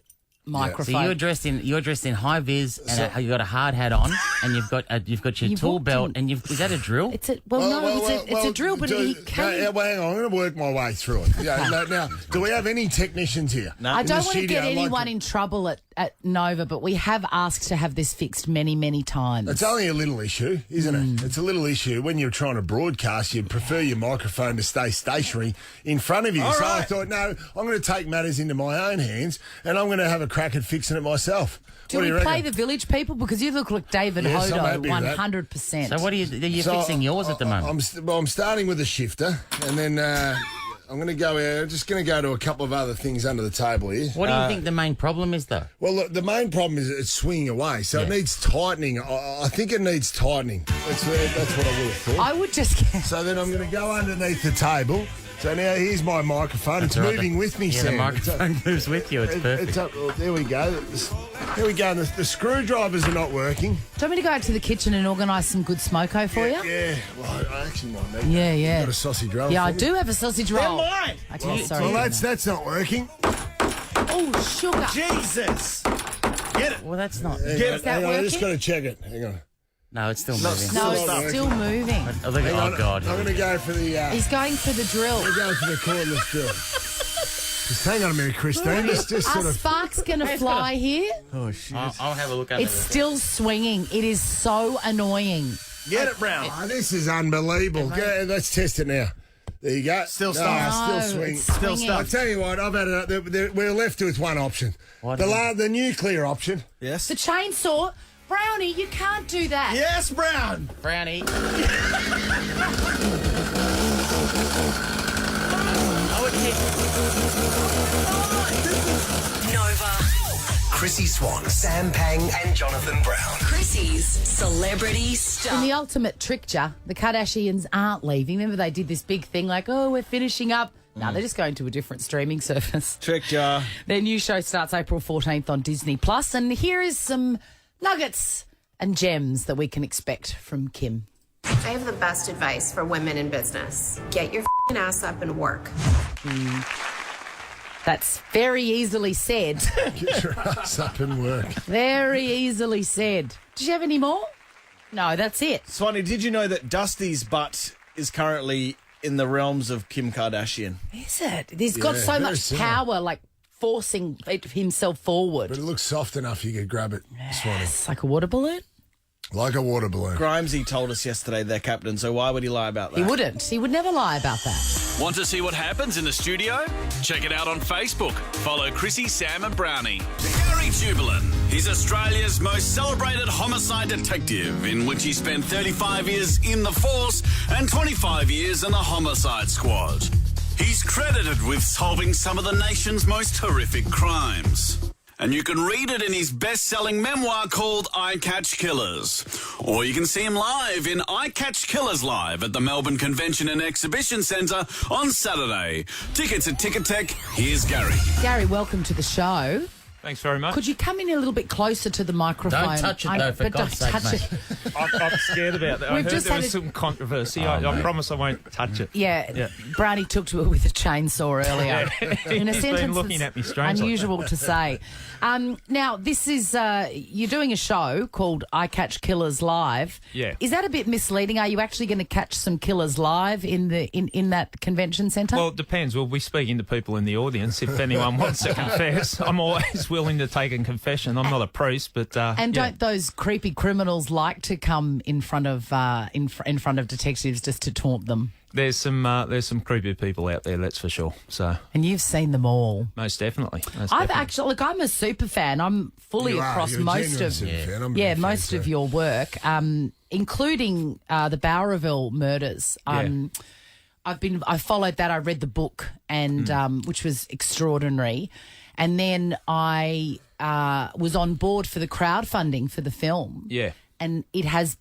microphone. So you're dressed in high vis, and you got a hard hat on, and you've got your tool belt, and is that a drill? It's a it's a drill, but he came. Well, hang on, I'm going to work my way through it. Now, do we have any technicians here? No. I don't want to get anyone in trouble at Nova, but we have asked to have this fixed many, many times. It's only a little issue, isn't it? It's a little issue. When you're trying to broadcast, you'd prefer your microphone to stay stationary in front of you. So I thought, no, I'm going to take matters into my own hands, and I'm going to have a crack at fixing it myself. Do we play the Village People? Because you look like David Hodo, 100%. So what are you fixing yours at the moment? I'm starting with a shifter, and then I'm going to go. Just going to go to a couple of other things under the table here. What do you think the main problem is, though? Well, look, the main problem is it's swinging away, so it needs tightening. I think it needs tightening. That's what I would have thought. I would just. So then I'm going to go underneath the table. So now here's my microphone. It's moving with me, Sam. The microphone moves with you. It's perfect. It's up. Oh, there we go. There we go. The screwdrivers are not working. Do you want me to go out to the kitchen and organise some good smoko for you? Yeah. Well, I actually might need that. Yeah. You got a sausage roll? Yeah, I do have a sausage roll. They're mine. Okay, sorry. Well, that's not working. Oh, sugar. Jesus. Get it. Well, that's not. Is that working? I just got to check it. Hang on. No, it's still moving. No, it's still moving. Oh, God. I'm going to go for the... He's going for the drill. We're going for the cordless drill. Just hang on a minute, Christine. Just Are sort of... sparks going to fly here? Oh, shit. I'll have a look at it. It's still swinging. It is so annoying. Get it, Brown. Oh, this is unbelievable. Go, let's test it now. There you go. Still stuck. Still swing. Still stuck. I'll tell you what, I've had we're left with one option. The nuclear option. Yes. The chainsaw. Brownie, you can't do that. Yes, Brown. Brownie. Nova. Chrissie Swan, Sam Pang and Jonathan Brown. Chrissie's Celebrity Stuff. In the ultimate trickster, the Kardashians aren't leaving. Remember they did this big thing like, oh, we're finishing up. No, they're just going to a different streaming service. Trickster. Their new show starts April 14th on Disney+. And here is some nuggets and gems that we can expect from Kim. I have the best advice for women in business. Get your f***ing ass up and work. That's very easily said. Get your ass up and work. Very easily said. Did you have any more? No, that's it. Swanee, did you know that Dusty's butt is currently in the realms of Kim Kardashian? Is it? He's got so very much similar. power, like forcing himself forward. But it looks soft enough you could grab it, Swanee. It's like a water balloon. Like a water balloon. Grimesy told us yesterday they're captain, so why would he lie about that? He wouldn't. He would never lie about that. Want to see what happens in the studio? Check it out on Facebook. Follow Chrissie, Sam and Brownie. Garry Jubelin. He's Australia's most celebrated homicide detective, in which he spent 35 years in the force and 25 years in the homicide squad. He's credited with solving some of the nation's most horrific crimes. And you can read it in his best-selling memoir called I Catch Killers. Or you can see him live in I Catch Killers Live at the Melbourne Convention and Exhibition Centre on Saturday. Tickets at Ticketek. Here's Garry. Gary, welcome to the show. Thanks very much. Could you come in a little bit closer to the microphone? Don't touch it, though, for God's sake, mate. I'm scared about that. I We've heard just there had was a- some controversy. I promise I won't touch it. Yeah, Brownie took to it with a chainsaw earlier. In a He's sentence been looking that's at me strange. unusual to say. Now, this is you're doing a show called I Catch Killers Live. Yeah. Is that a bit misleading? Are you actually going to catch some killers live in that convention centre? Well, it depends. We'll be speaking to people in the audience. If anyone wants to confess, I'm always willing to take a confession. I'm not a priest, but and don't those creepy criminals like to come in front of in front of detectives just to taunt them? There's some creepy people out there, that's for sure. So, and you've seen them all. Most definitely. I've actually look. I'm a super fan. I'm fully You are. across You're a most genuine of super fan. I'm a big fan, most of your work, including the Bowraville murders. I followed that. I read the book and which was extraordinary, and then I was on board for the crowdfunding for the film. Yeah. And it has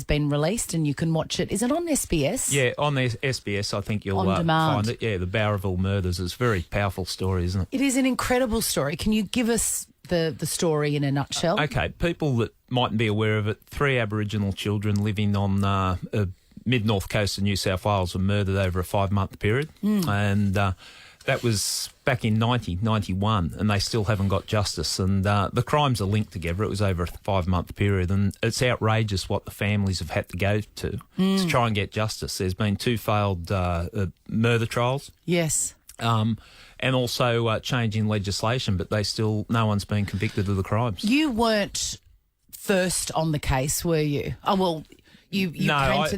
been released, and you can watch it. Is it on SBS? Yeah, on the SBS, I think you'll On demand. find it. Yeah, the Bowraville murders. It's a very powerful story, isn't it? It is an incredible story. Can you give us the story in a nutshell? Okay, people that mightn't be aware of it, 3 Aboriginal children living on mid-north coast of New South Wales were murdered over a 5-month period. And that was back in 1991, and they still haven't got justice. And the crimes are linked together. It was over a 5-month period, and it's outrageous what the families have had to go to try and get justice. There's been 2 failed murder trials. Yes. And also changing legislation, but no one's been convicted of the crimes. You weren't first on the case, were you? Oh well, you came to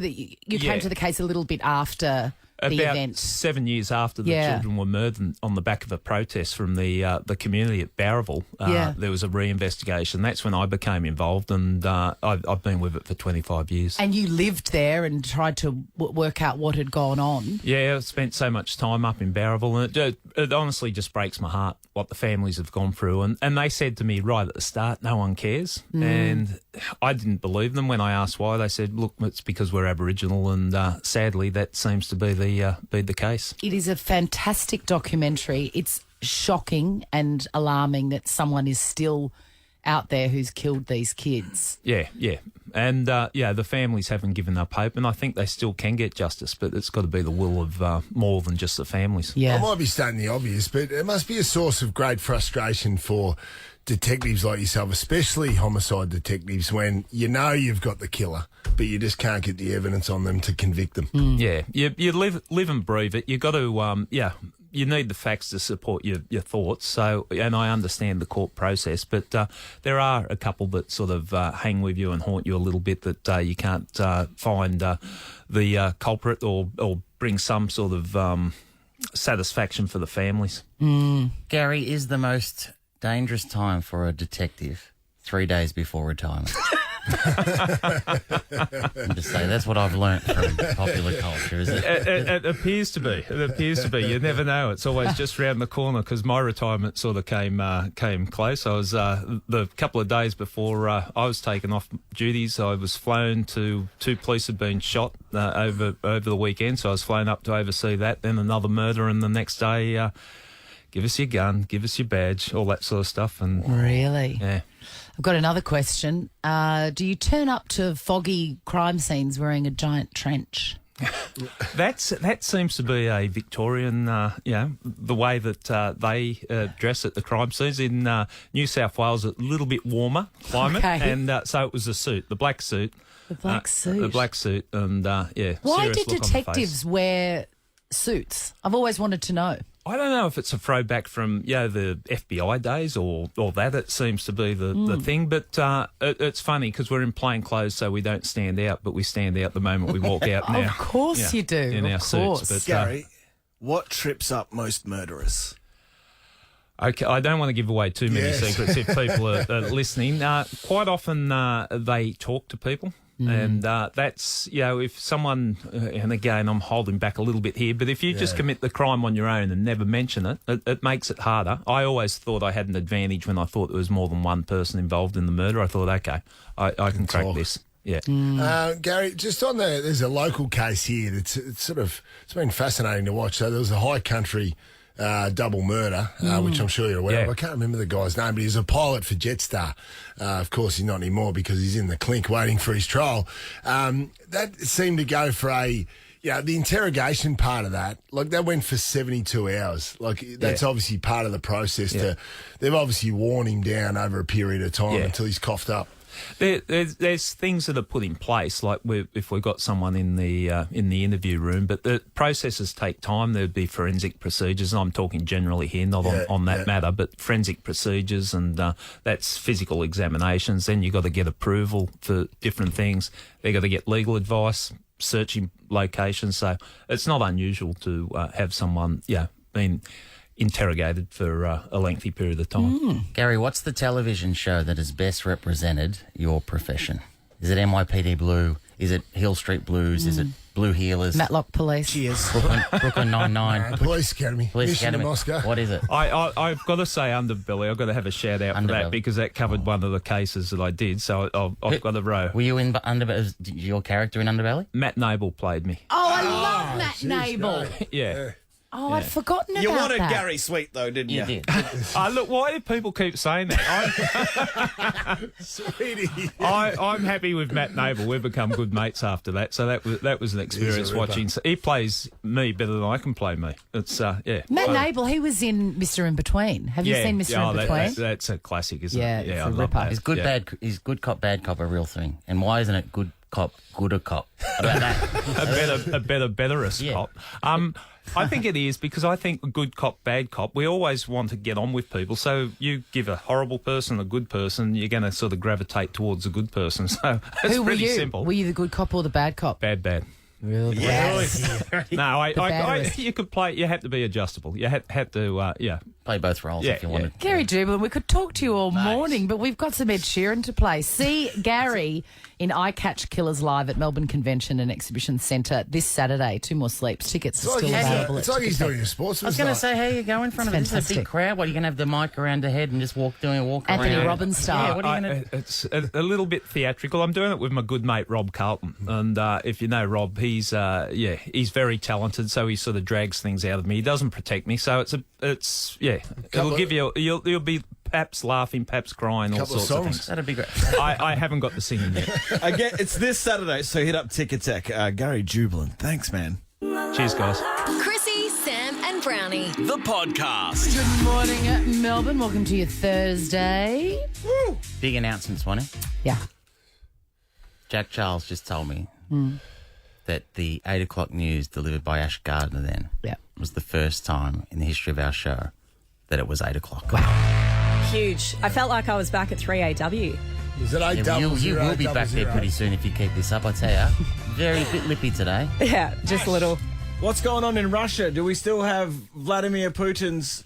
the case a little bit after the About event. 7 years after the children were murdered on the back of a protest from the community at Bowraville, there was a reinvestigation. That's when I became involved, and I've been with it for 25 years. And you lived there and tried to work out what had gone on. Yeah, I've spent so much time up in Bowraville, and it honestly just breaks my heart what the families have gone through. And they said to me right at the start, no one cares. And I didn't believe them when I asked why. They said, look, it's because we're Aboriginal, and sadly that seems to be the case. It is a fantastic documentary. It's shocking and alarming that someone is still out there who's killed these kids. Yeah. And, the families haven't given up hope, and I think they still can get justice, but it's got to be the will of more than just the families. I might be stating the obvious, but it must be a source of great frustration for detectives like yourself, especially homicide detectives, when you know you've got the killer, but you just can't get the evidence on them to convict them. Yeah, you live and breathe it. You got to, you need the facts to support your thoughts. So, and I understand the court process, but there are a couple that sort of hang with you and haunt you a little bit that you can't find the culprit or bring some sort of satisfaction for the families. Gary, is the most dangerous time for a detective 3 days before retirement? I'm just saying, that's what I've learnt from popular culture, is it? It appears to be. It appears to be. You never know. It's always just round the corner because my retirement sort of came close. I was the couple of days before I was taken off duties. I was flown to 2 police had been shot over the weekend, so I was flown up to oversee that. Then another murder, and the next day, give us your gun, give us your badge, all that sort of stuff. And Really? yeah. I've got another question. Do you turn up to foggy crime scenes wearing a giant trench? That seems to be a Victorian, the way that they dress at the crime scenes. In New South Wales, a little bit warmer climate, Okay. and so it was a suit, the black suit. The black suit. The black suit, and yeah. Why serious did look on the face. detectives wear suits? I've always wanted to know. I don't know if it's a throwback from the FBI days or that. It seems to be the thing, but it's funny because we're in plain clothes, so we don't stand out, but we stand out the moment we walk out now. Of course you do. In our Of course. suits. But, Gary, what trips up most murderers? Okay, I don't want to give away too many secrets if people are listening. Quite often they talk to people. And that's, if someone, and again, I'm holding back a little bit here, but if you just commit the crime on your own and never mention it, it makes it harder. I always thought I had an advantage when I thought there was more than one person involved in the murder. I thought, okay, I can crack this. Yeah. Gary, just on there's a local case here that's it's been fascinating to watch. So there was a high country double murder, which I'm sure you're aware of. I can't remember the guy's name, but he was a pilot for Jetstar. Of course, he's not anymore because he's in the clink waiting for his trial. That seemed to go for the interrogation part of that, like that went for 72 hours. Like that's obviously part of the process. They've obviously worn him down over a period of time until he's coughed up. There's things that are put in place, like if we've got someone in the interview room, but the processes take time. There'd be forensic procedures, and I'm talking generally here, not on that matter, but forensic procedures, and that's physical examinations. Then you've got to get approval for different things. They've got to get legal advice, searching locations. So it's not unusual to have someone, been interrogated for a lengthy period of time. Gary, what's the television show that has best represented your profession? Is it NYPD Blue? Is it Hill Street Blues? Is it Blue Heelers? Matlock Police. Cheers. Brooklyn Nine-Nine. Police Academy. Police Mission Academy. to Moscow. What is it? I've got to say Underbelly. I've got to have a shout out for that because that covered one of the cases that I did. So I've got a row. Were you in Underbelly? Your character in Underbelly? Matt Noble played me. Oh, I love Matt Nable. Yeah. Oh, I'd forgotten about You wanted that. Garry Sweet, though, didn't you? You did. Look, why do people keep saying that? Sweetie. I'm happy with Matt Noble. We've become good mates after that. So that was an experience watching. So he plays me better than I can play me. It's Matt Noble, he was in Mr. In Between. Have you seen Mr. In Between? That's a classic, isn't Yeah, it? it's Yeah, a I love ripper. that. Is good cop, bad cop a real thing? And why isn't it good cop, gooder cop? What about that? a betterest cop. I think it is because I think a good cop, bad cop, we always want to get on with people. So you give a horrible person a good person, you're going to sort of gravitate towards a good person. So it's Who pretty were you? simple. Were you the good cop or the bad cop? Bad. Really? Yes. No, The you could play. You had to be adjustable. You had to, play both roles if you wanted. Gary Jubelin, we could talk to you all morning, but we've got some Ed Sheeran to play. See Gary in Eye Catch Killers Live at Melbourne Convention and Exhibition Centre this Saturday. 2 more sleeps. Tickets are still available. It's like he's doing a sports. I was going to say, how you go in front of this? It's a big crowd. What, are you going to have the mic around the head and just walk around? Anthony Robbins style. Yeah, what are you going to It's a little bit theatrical. I'm doing it with my good mate Rob Carlton, and if you know Rob, he's very talented. So he sort of drags things out of me. He doesn't protect me. So it'll give you. You'll be perhaps laughing, perhaps crying, all sorts of things. That'd be great. I haven't got the singing yet. Again, it's this Saturday, so hit up Ticketek. Gary Jubelin, thanks, man. Cheers, guys. Chrissie, Sam and Brownie. The podcast. Good morning, Melbourne. Welcome to your Thursday. Woo! Big announcements, wasn't it? Yeah. Jack Charles just told me that the 8 o'clock news delivered by Ash Gardner then was the first time in the history of our show that it was 8 o'clock. Wow. Huge. I felt like I was back at 3AW. Is it 8 doubles? You will be back there pretty soon if you keep this up, I tell you. Very bit lippy today. Yeah, just a little. What's going on in Russia? Do we still have Vladimir Putin's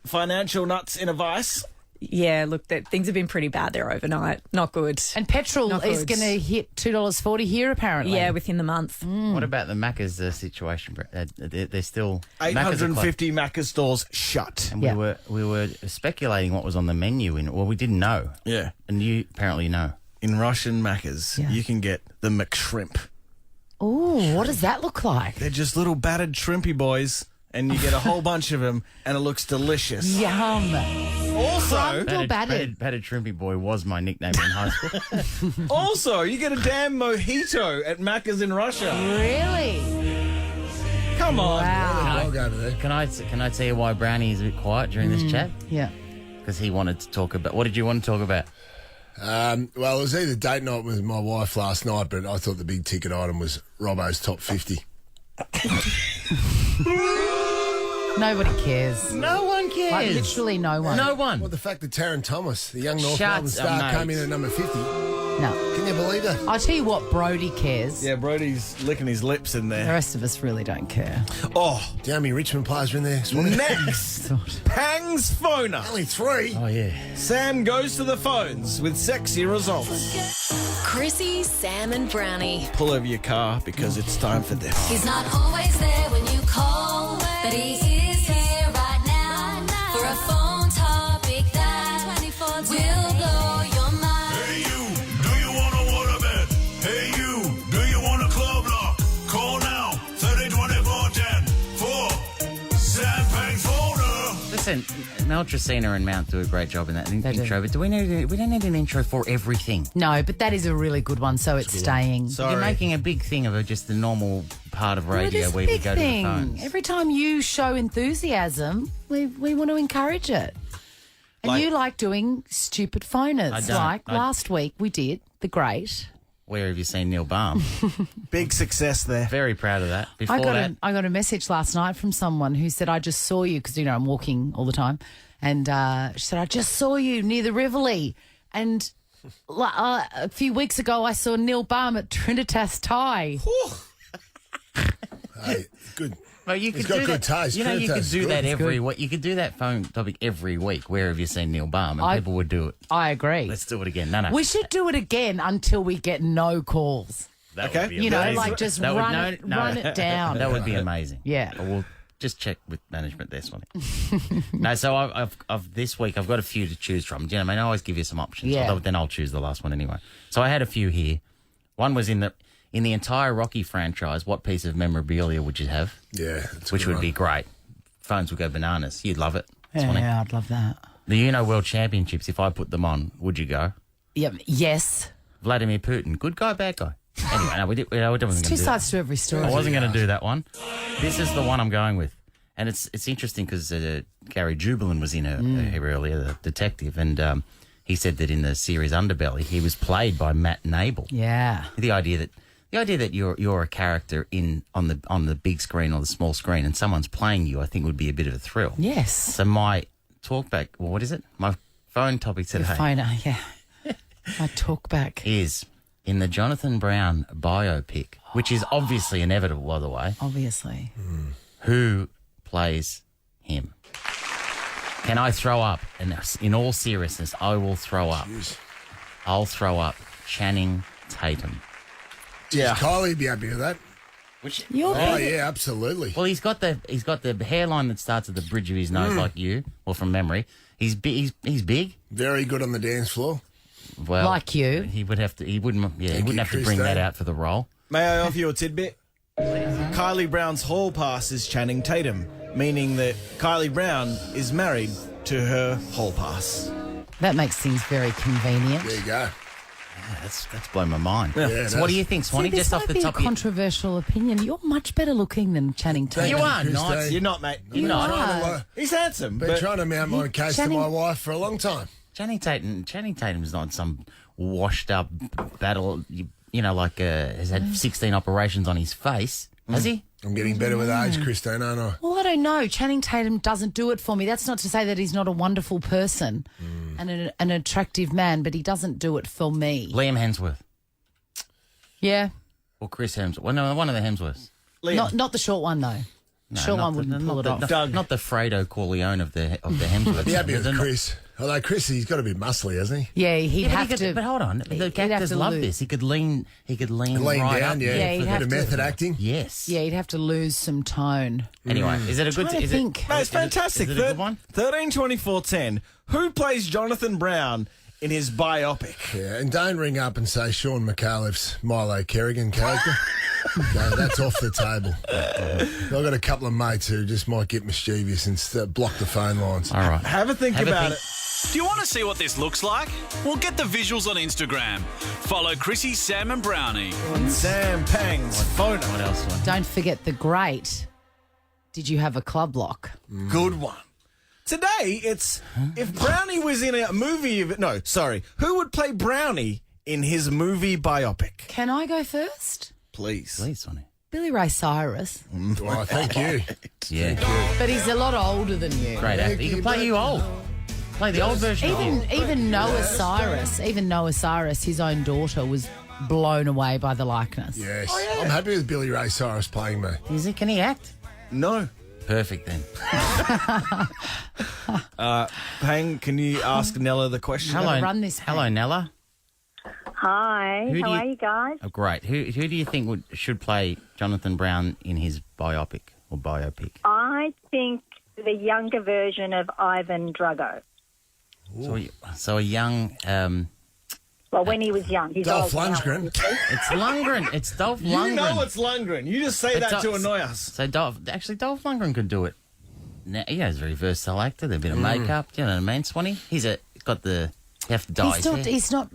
financial nuts in a vice? Yeah, look, things have been pretty bad there overnight. Not good. And petrol Not is good. going to hit $2.40 here, apparently. Yeah, within the month. What about the Macca's situation? They're still 850 Macca's stores shut. And we were speculating what was on the menu. We didn't know. Yeah. And you apparently know. In Russian Macca's, you can get the McShrimp. Ooh, what does that look like? They're just little battered shrimpy boys, and you get a whole bunch of them, and it looks delicious. Yum. Also, battered? Battered Shrimpy Boy was my nickname in high school. Also, you get a damn mojito at Macca's in Russia. Really? Come on. Wow. Can I tell you why Brownie is a bit quiet during this chat? Yeah. Because he wanted to talk about... What did you want to talk about? Well, it was either date night with my wife last night, but I thought the big ticket item was Robbo's top 50. Nobody cares. No one cares. Like, literally no one. No one. Well, the fact that Taron Thomas, the young North Shut Melbourne star, up, came mate. in at number 50. No. Can you believe that? I'll tell you what, Brodie cares. Yeah, Brodie's licking his lips in The there. rest of us really don't care. Oh, Do you know how many Richmond players are in there? Swanee? next, Pang's phoner. Only 3. Oh, yeah. Sam goes to the phones with sexy results. Chrissie, Sam and Brownie. Pull over your car because it's time for this. He's not always there when you call, but he is here right now for a phone topic that will blow your mind. Hey you, do you want a waterbed? Hey you, do you want a club lock? Call now, 302410 for Sam Pang's phone. Listen, Mel Tracina and Mount do a great job in that intro, but we don't need an intro for everything. No, but that is a really good one, so it's staying. Sorry. You're making a big thing of it, just the normal part of Well, it radio is a where we big go thing. to the phones. Every time you show enthusiasm, we want to encourage it. And you like doing stupid phoners. I don't. Like last week we did The Great. Where have you seen Neil Baum? Big success there. Very proud of that. Before I got a message last night from someone who said, I just saw you, because, I'm walking all the time. And she said, I just saw you near the Rivoli. And a few weeks ago, I saw Neil Baum at Trinitas Thai. Hey, good. Well, you He's could got do good that. taste. You know, you could Trinitas do is that good. every week. You could do that phone topic every week. Where have you seen Neil Baum? And people would do it. I agree. Let's do it again. No. We should do it again until we get no calls. That would be You know, amazing. like just That would- run it down. That would be amazing. Yeah. But we'll just check with management there, Swanee. No, so I've this week I've got a few to choose from. Do you know what I mean? I always give you some options. Yeah. Although then I'll choose the last one anyway. So I had a few here. One was in the entire Rocky franchise, what piece of memorabilia would you have? Yeah. That's a Which good would one. be great. Phones would go bananas. You'd love it. Swanee. Yeah, I'd love that. The World Championships, if I put them on, would you go? Yep. Yes. Vladimir Putin, good guy, bad guy? Anyway, no, we wasn't going to do Two that. sides to every story. I wasn't going to do that one. This is the one I'm going with. And it's interesting because Gary Jubelin was in her earlier, the detective, and he said that in the series Underbelly, he was played by Matt Nable. Yeah. The idea that you're a character on the big screen or the small screen and someone's playing you, I think would be a bit of a thrill. Yes. So my talkback, well, what is it? My phone topic today. Your phone, yeah. My talk back. Is in the Jonathan Brown biopic, which is obviously inevitable, by the way. Obviously. Who plays him? Can I throw up? And in all seriousness, I will throw up. I'll throw up Channing Tatum. Yeah. Kylie'd be happy with that. You're absolutely. Well, he's got the hairline that starts at the bridge of his nose, like you, or from memory. He's big. He's big. Very good on the dance floor. Well, like you. He would have to. He wouldn't. Yeah, he Thank wouldn't you, have to bring that Christine. out for the role. May I offer you a tidbit? Kylie Brown's hall pass is Channing Tatum, meaning that Kylie Brown is married to her hall pass. That makes things very convenient. There you go. Yeah, that's blown my mind. Yeah, so, what do you think, Swanee? See, this Just off might the be top a of your... controversial opinion. You're much better looking than Channing Tatum. You are not. Christine. You're not, mate. You are. He's handsome. Been but trying to mount my case Channing- to my wife for a long time. Channing Tatum's not some washed up battle. You know, like has had 16 operations on his face. Has he? I'm getting better with age, Christine, aren't I? Well, I don't know. Channing Tatum doesn't do it for me. That's not to say that he's not a wonderful person and an attractive man, but he doesn't do it for me. Liam Hemsworth Yeah. or Chris Hemsworth? Well, no, one of the Hemsworths. Liam. Not the short one, though. Sure, not one wouldn't pull it off. Not the Fredo Corleone of the Hemsworths. He'd be with They're not- Chris. Although Chris, he's got to be muscly, hasn't he? Yeah, he'd but have to. But hold on, the he'd have actors to love lose. this. He could lean Lean right down, up. yeah. he'd For have the to- method acting. Yes. Yeah, he'd have to lose some tone. Anyway, is it a good? Trying to Is think. No, it's fantastic. Is it a good one? 13, 24, 10. Who plays Jonathan Brown in his biopic? Yeah, and don't ring up and say Sean McAuliffe's Milo Kerrigan character. No, that's off the table. I've got a couple of mates who just might get mischievous and block the phone lines. All right. Have a think about it. Do you want to see what this looks like? Well, get the visuals on Instagram. Follow Chrissie, Sam and Brownie. Sam Pang's phone. What else? Don't forget the great. Did you have a club lock? Good one. Today, it's if Brownie was in a movie. No, sorry. Who would play Brownie in his movie biopic? Can I go first? Please. Please, Sonny. Billy Ray Cyrus. Well, thank you. Yeah. But he's a lot older than you. Great actor. He can play you old. Play the old version. Even Noah Cyrus, his own daughter was blown away by the likeness. Yes. I'm happy with Billy Ray Cyrus playing me. Is he? Can he act? No. Perfect then. Pang, can you ask Nella the question? Hello, run this, hello, Nella. Hi, Who do how you- are you guys? Oh, great. Who do you think should play Jonathan Brown in his biopic or biopic? I think the younger version of Ivan Drago. So a young. Well, when he was young. He's Dolph old now, Lundgren. obviously. It's Lundgren. It's Dolph Lundgren. You know it's Lundgren. You just say that to annoy us. So Dolph Lundgren could do it. Now, he's a very versatile actor. There's a bit of makeup. Do you know what I mean, Swanee? You have to dye his hair. He's not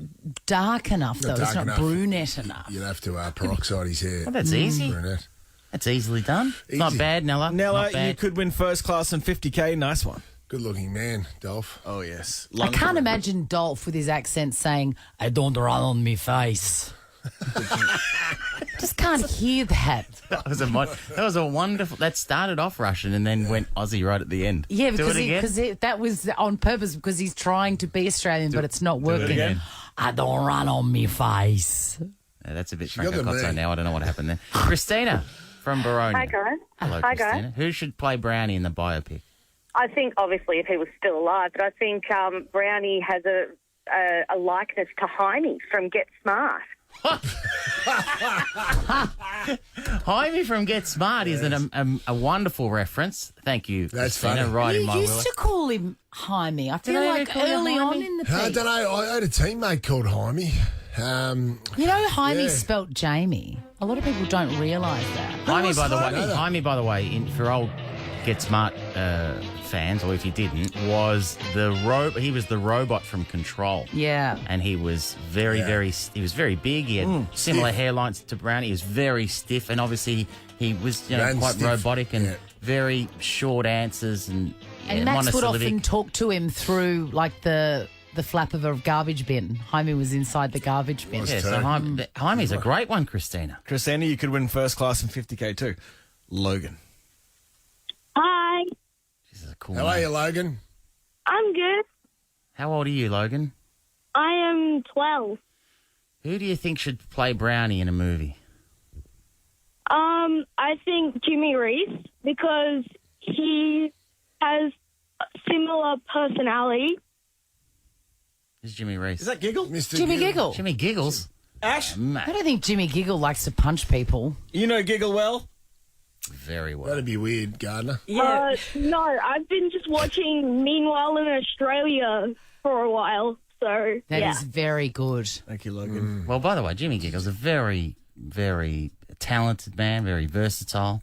dark enough, though. He's dark not enough. brunette enough. You'd have to peroxide his hair. Well, that's easy. Brunette. That's easily done. It's not Easy. bad, Nella. Nella, Not bad. you could win first class and 50k. Nice one. Good looking man, Dolph. Oh, yes. I can't imagine Dolph with his accent saying, "I don't run on me face." Just can't hear that. That was a wonderful. That started off Russian and then went Aussie right at the end. Yeah, Do it again. because that was on purpose because he's trying to be Australian, but it's not working. again. I don't run on me face. Yeah, that's a bit got Franco the Cozzo man. now. I don't know what happened there. Christina from Baronia. Hi, guys. Hello, Hi, Christina. guys. Who should play Brownie in the biopic? I think, obviously, if he was still alive, but I think Brownie has a likeness to Jaime from Get Smart. Jaime from Get Smart is a wonderful reference. Thank you, That's Christina. funny. Right in You my used wheelhouse. to call him Jaime. I feel Did I ever like call you early Jaime? on in the I piece. don't know. I had a teammate called Jaime. You know, Jaime Yeah. spelt Jamie. A lot of people don't realise that. Jaime, was by the way, Jaime? Jaime, by the way, for old Get Smart fans, or if you didn't, he was the robot from Control. Yeah. And he was very big. He had similar hairlines to Brownie. He was very stiff, and obviously he was Ran quite stiff. robotic and Yeah. very short answers and Max would monosyllabic. often talk to him through like the flap of a garbage bin. Jaime was inside the garbage bin. Yeah, so Jaime's a great one, Christina. Christina, you could win first class and 50k too. Logan. Hi, This is a cool How are name. you, Logan? I'm good. How old are you, Logan? I am 12. Who do you think should play Brownie in a movie? I think Jimmy Reese, because he has a similar personality. Is Jimmy Reese? Is that Giggle? Mr. Jimmy Giggle. Jimmy Giggles? Ash? I don't think Jimmy Giggle likes to punch people. You know Giggle well? Very well. That'd be weird, Gardner. No, I've been just watching Meanwhile in Australia for a while. So, That is very good. Thank you, Logan. Well, by the way, Jimmy Giggle's a very, very talented man, very versatile.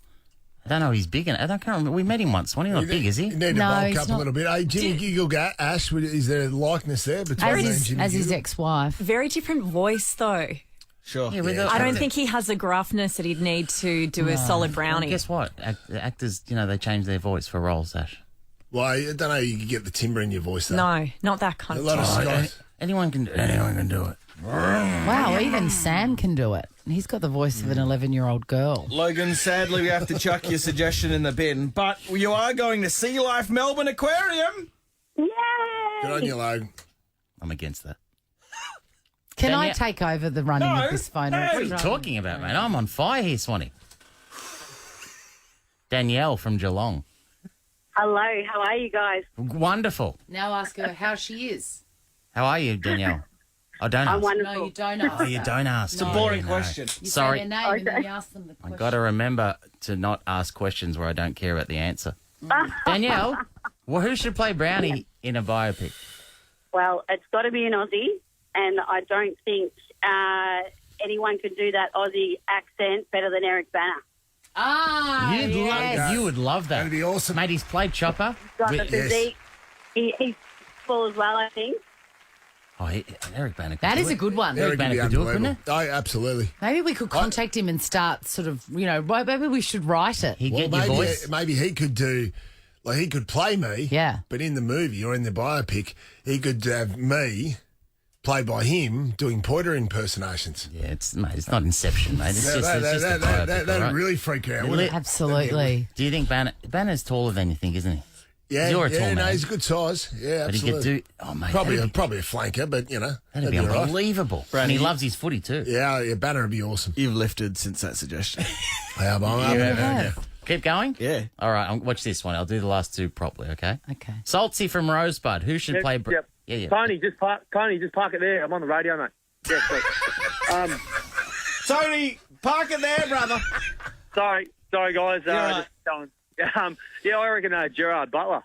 I don't know, he's big. I can't remember. We met him once. He's not big, is he? You need to bulk up a little bit. Hey, Jimmy Giggle, Ash, is there a likeness there between you and Jimmy As his Giggle? ex-wife. Very different voice, though. Sure. Yeah, I don't think he has the gruffness that he'd need to do a solid Brownie. Well, guess what? Actors, they change their voice for roles, Ash. Well, I don't know. You can get the timbre in your voice, though. No, not that kind A of lot of timbre. Scottish. Anyone can do it. Wow, even Sam can do it. He's got the voice of an 11-year-old girl. Logan, sadly, we have to chuck your suggestion in the bin, but you are going to Sea Life Melbourne Aquarium. Yay! Good on you, Logan. I'm against that. Can I Danielle- take over the running of this phone? What are you talking about, man? I'm on fire here, Swanee. Danielle from Geelong. Hello, how are you guys? Wonderful. Now ask her how she is. How are you, Danielle? Oh, don't I'm ask. wonderful. No, you don't ask. Oh, you don't ask. It's a Oh, boring no. question. You Sorry. say their name and then you ask them the I've question. got to remember to not ask questions where I don't care about the answer. Danielle, well, who should play Brownie in a biopic? Well, it's got to be an Aussie, and I don't think anyone could do that Aussie accent better than Eric Banner. Ah, You would love that. That'd be awesome. Mate, he's played Chopper. Got the With- physique. He's full as well, I think. Oh, Eric Banner. That is a good one. Eric Banner could do it, couldn't it? Oh, absolutely. Maybe we could contact him and start sort of, maybe we should write it. Maybe he could do, like he could play me. Yeah. But in the movie or in the biopic, he could have me played by him doing Pointer impersonations. Yeah, it's not Inception, mate. It's just a biopic, that'd all right? really freak her out, wouldn't it? Absolutely. Do you think Banner's taller than you think, isn't he? Yeah, You're a tall man. no, he's a good size. Yeah, But he absolutely. could do. Oh, mate. probably that'd a flanker, but That'd be all right. unbelievable. And he loves his footy too. Yeah, Banner would be awesome. You've lifted since that suggestion. Yeah, but I'm You up have. Keep going? Yeah. All right, watch this one. I'll do the last two properly, okay? Okay. Salty from Rosebud. Who should play... Yep. Yeah. Tony, just park it there. I'm on the radio, mate. Yeah, please. Tony, park it there, brother. Sorry, guys. Right. Just going. I reckon Gerard Butler.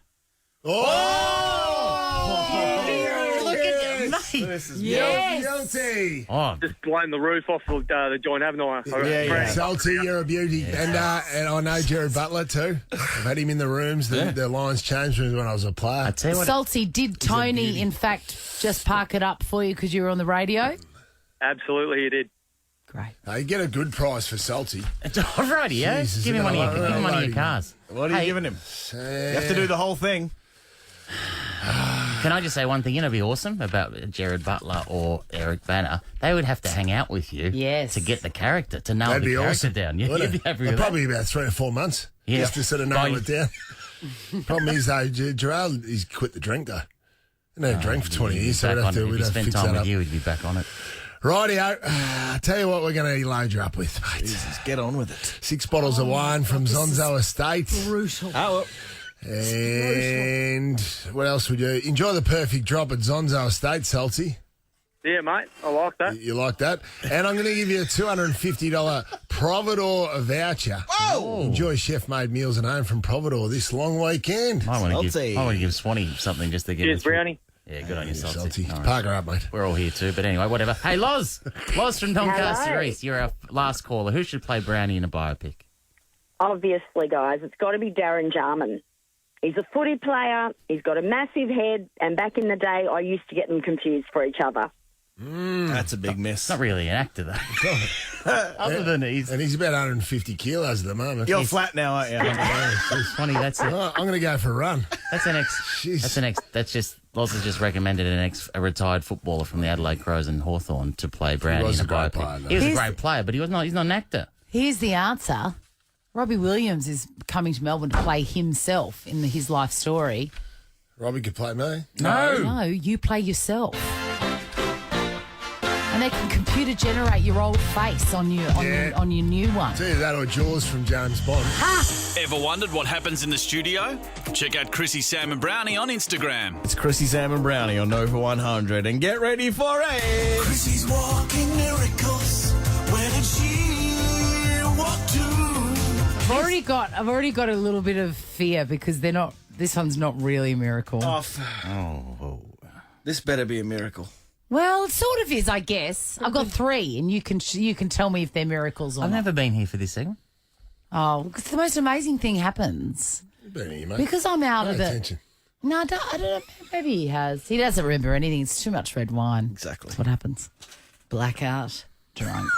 Oh! Look at him, mate. This is Guilty. Oh, Just blown the roof off the joint, haven't I? Salty, you're a beauty. And I know Jared Butler too. I've had him in the rooms. The lines changed when I was a player. I tell you what... Salty, did Tony, in fact, just park it up for you because you were on the radio? Absolutely, he did. Great. You get a good price for Salty. All righty, yeah? Jesus, Give him one of your cars. What are you giving him? You have to do the whole thing. Can I just say one thing? It'd be awesome about Jared Butler or Eric Banner. They would have to hang out with you to get the character, to nail That'd the be character awesome. down. You'd be happy with Probably about 3 or 4 months. Yeah. Just to sort of nail it down. Problem is, though, Gerard, he's quit the drink, though. He didn't drink for 20 years, so we'd have to spend fix time that with up. you, he'd be back on it. Rightio. I tell you what we're going to load you up with, mate. Jesus, get on with it. 6 bottles of wine from Zonzo Estates. Brutal. Oh, well. And what else would you... Enjoy the perfect drop at Zonzo Estates, Salty. Yeah, mate. I like that. You like that? And I'm going to give you a $250 Providore voucher. Whoa! Enjoy chef-made meals at home from Providore this long weekend. I want to give Swanee something just to get Cheers, it through. Brownie. Yeah, good on you, Salty. All right. Park her up, mate. We're all here too, but anyway, whatever. Hey, Loz from Doncaster Hello. East. You're our last caller. Who should play Brownie in a biopic? Obviously, guys, it's got to be Darren Jarman. He's a footy player. He's got a massive head. And back in the day, I used to get them confused for each other. That's a big miss. Not really an actor, though. Other than he's... And he's about 150 kilos at the moment. You're flat now, aren't you? It's funny, that's it. I'm going to go for a run. That's just Loz has just recommended a retired footballer from the Adelaide Crows and Hawthorn to play Brownie was in a a great biopic. player, though. He was a great player, but he's not an actor. Here's the answer. Robbie Williams is coming to Melbourne to play himself in his life story. Robbie could play me. No, you play yourself. And they can computer generate your old face on your new one. It's either that or Jaws from James Bond. Ever wondered what happens in the studio? Check out Chrissie, Sam and Brownie on Instagram. It's Chrissie, Sam and Brownie on Nova 100. And get ready for it. Chrissy's walking miracles. Where did she walk to? I've already got a little bit of fear because this one's not really a miracle. This better be a miracle. Well, it sort of is, I guess. I've got 3, and you can tell me if they're miracles or not. I've never been here for this segment. Oh, because the most amazing thing happens. You've been here, mate. Because I'm out Pay of it. attention. No, I don't know. Maybe he has. He doesn't remember anything. It's too much red wine. Exactly. That's what happens. Blackout, drunk.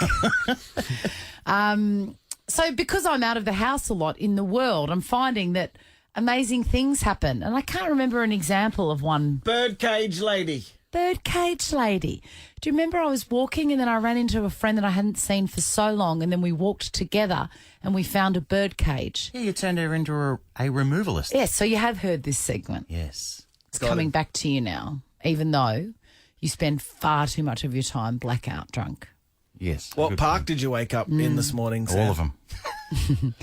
So because I'm out of the house a lot in the world, I'm finding that amazing things happen. And I can't remember an example of one. Birdcage lady. Birdcage lady. Do you remember I was walking and then I ran into a friend that I hadn't seen for so long, and then we walked together and we found a birdcage? Yeah, you turned her into a removalist. Yes, so you have heard this segment. Yes. It's coming back to you now, even though you spend far too much of your time blackout drunk. Yes. What park did you wake up in this morning, Sam? All of them.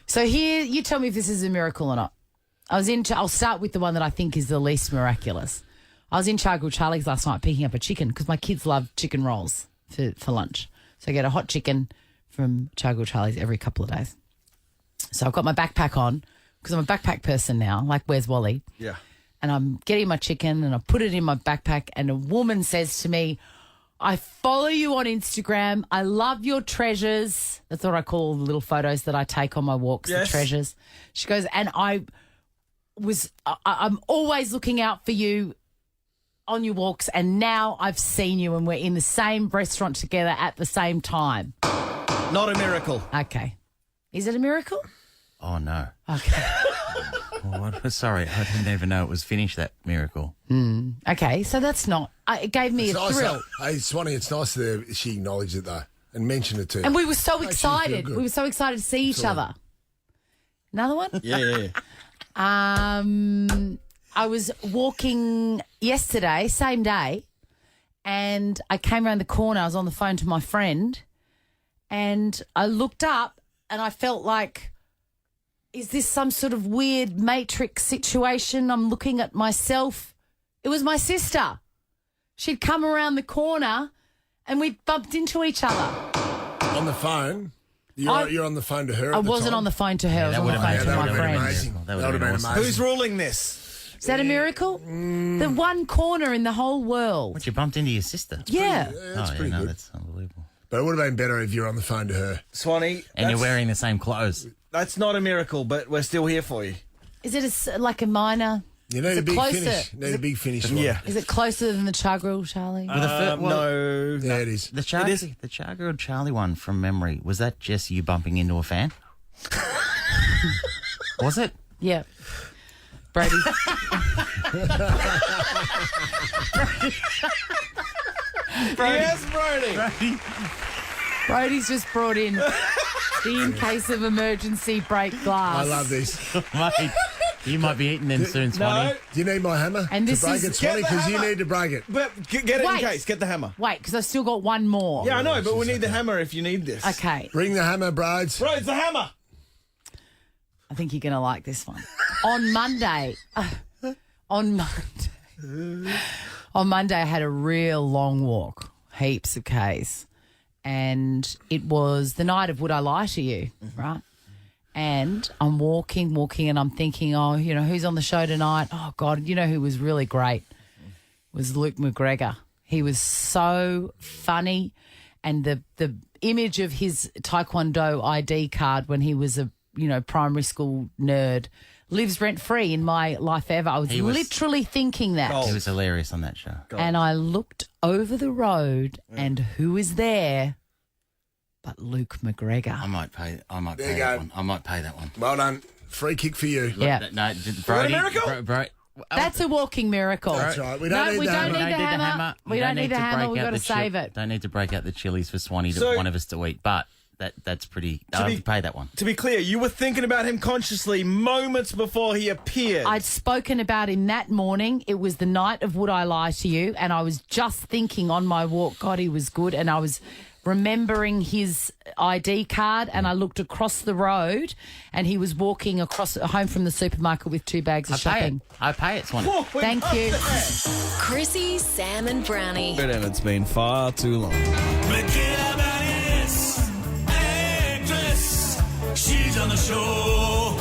So here, you tell me if this is a miracle or not. I'll start with the one that I think is the least miraculous. I was in Char-Grill Charlie's last night picking up a chicken because my kids love chicken rolls for lunch. So I get a hot chicken from Char-Grill Charlie's every couple of days. So I've got my backpack on because I'm a backpack person now, like where's Wally? Yeah. And I'm getting my chicken and I put it in my backpack and a woman says to me, I follow you on Instagram. I love your treasures. That's what I call all the little photos that I take on my walks, the treasures. She goes, and I'm always looking out for you on your walks, and now I've seen you and we're in the same restaurant together at the same time. Not a miracle. Okay. Is it a miracle? Oh, no. Okay. Sorry, I didn't even know it was finished, that miracle. Okay, so that's not... it gave me a thrill. Hey, Swanee, it's nice that she acknowledged it, though, and mentioned it too. And we were so Makes you excited. feel good. We were so excited to see each other. Another one? Yeah. I was walking yesterday, same day, and I came around the corner. I was on the phone to my friend, and I looked up and I felt like, is this some sort of weird Matrix situation? I'm looking at myself. It was my sister. She'd come around the corner and we bumped into each other. On the phone? You're on the phone to her at I the wasn't time? on the phone to her. I was on the phone to my friend. That would have been amazing. Who's ruling this? Is that a miracle? The one corner in the whole world. What, you bumped into your sister? Yeah. That's pretty good. That's unbelievable. But it would have been better if you're on the phone to her. Swanee. And you're wearing the same clothes. That's not a miracle, but we're still here for you. Is it like a minor? You need a big finish. You need a big finish. Yeah. Is it closer than the Char-Grill, Charlie? No. Yeah, it is. The Char-Grill Charlie one from memory, was that just you bumping into a fan? Was it? Yeah. Brodie. Yes, Brodie. Brodie's just brought in the in case of emergency break glass. I love this. Mate, you might be eating them soon, Swanee. No. Do you need my hammer And this to break is- it, Swanee? Get the Because you hammer. need to break it. But get it Wait. in case. Get the hammer. Wait, because I've still got one more. Yeah, I know, but we need the hammer if you need this. Okay. Bring the hammer, Broads. Bro, it's the hammer. I think you're going to like this one. On Monday, on Monday, I had a real long walk, heaps of Ks. And it was the night of Would I Lie to You, right? And I'm walking, and I'm thinking, oh, you know, who's on the show tonight? Oh, God, you know who was really great? Was Luke McGregor. He was so funny. And the image of his Taekwondo ID card when he was a, primary school nerd lives rent-free in my life ever. I was literally thinking that. He was hilarious on that show. And I looked over the road, and who is there but Luke McGregor? I might pay There you that go. one. I might pay that one. Well done. Free kick for you. Yeah. No, Brodie. miracle? That's a walking miracle. That's right. We don't need we the don't hammer. need the hammer. We don't need the hammer. We've got to save it. Don't need to break out the chilies for Swanee, So- one of us to eat. But that's pretty... I'll have to pay that one. To be clear, you were thinking about him consciously moments before he appeared. I'd spoken about him that morning. It was the night of Would I Lie to You? And I was just thinking on my walk, God, he was good. And I was remembering his ID card, and I looked across the road, and he was walking home from the supermarket with 2 bags of shopping. I pay it, Swanee. Thank you. Chrissie, Sam, and Brownie. And it's been far too long. Michala Banas, actress, she's on the show.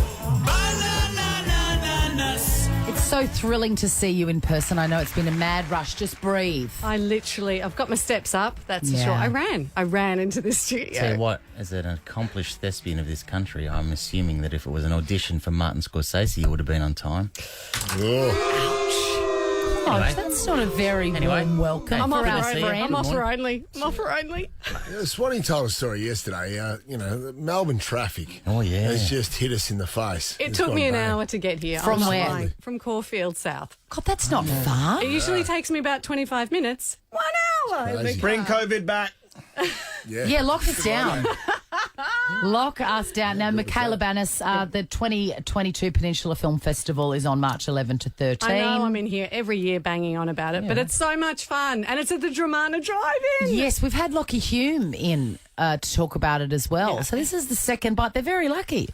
Bananas. It's so thrilling to see you in person. I know it's been a mad rush. Just breathe. I've got my steps up, that's for Yeah. sure. I ran into the studio. Tell you what, as an accomplished thespian of this country, I'm assuming that if it was an audition for Martin Scorsese, you would have been on time. Oh, Anyway. that's not a very warm welcome I'm for off our for friend. I'm off for only. Swanee told a story yesterday. The Melbourne traffic has just hit us in the face. It It's took gone me an bad. hour to get here. From I'm not where? lying. From Caulfield South. God, that's not far. It usually takes me about 25 minutes. 1 hour. in the Crazy. Bring car. COVID back. Yeah, lock us down. Lock us down. Now, Michala Banas, the 2022 Peninsula Film Festival is on March 11 to 13. I know I'm in here every year banging on about it, but it's so much fun. And it's at the Dramana Drive-In. Yes, we've had Lockie Hume in to talk about it as well. So this is the second bite. They're very lucky.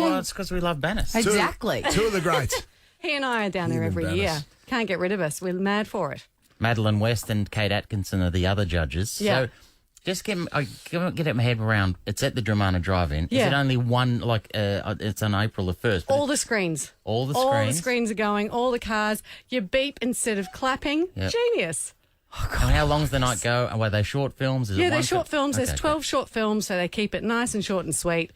Well, it's because we love Banas. Exactly. Two of the greats. He and I are down there every year. Can't get rid of us. We're mad for it. Madeline West and Kate Atkinson are the other judges. Yeah. So just get my head around. It's at the Dramana Drive-In. Yeah. Is it only one, it's on April the 1st? All the screens. All the All the screens? screens are going, all the cars. You beep instead of clapping. Yep. Genius. And how long's the night go? Are they short films? Is it Yeah, one they're short films. There's Okay, 12 short films, so they keep it nice and short and sweet.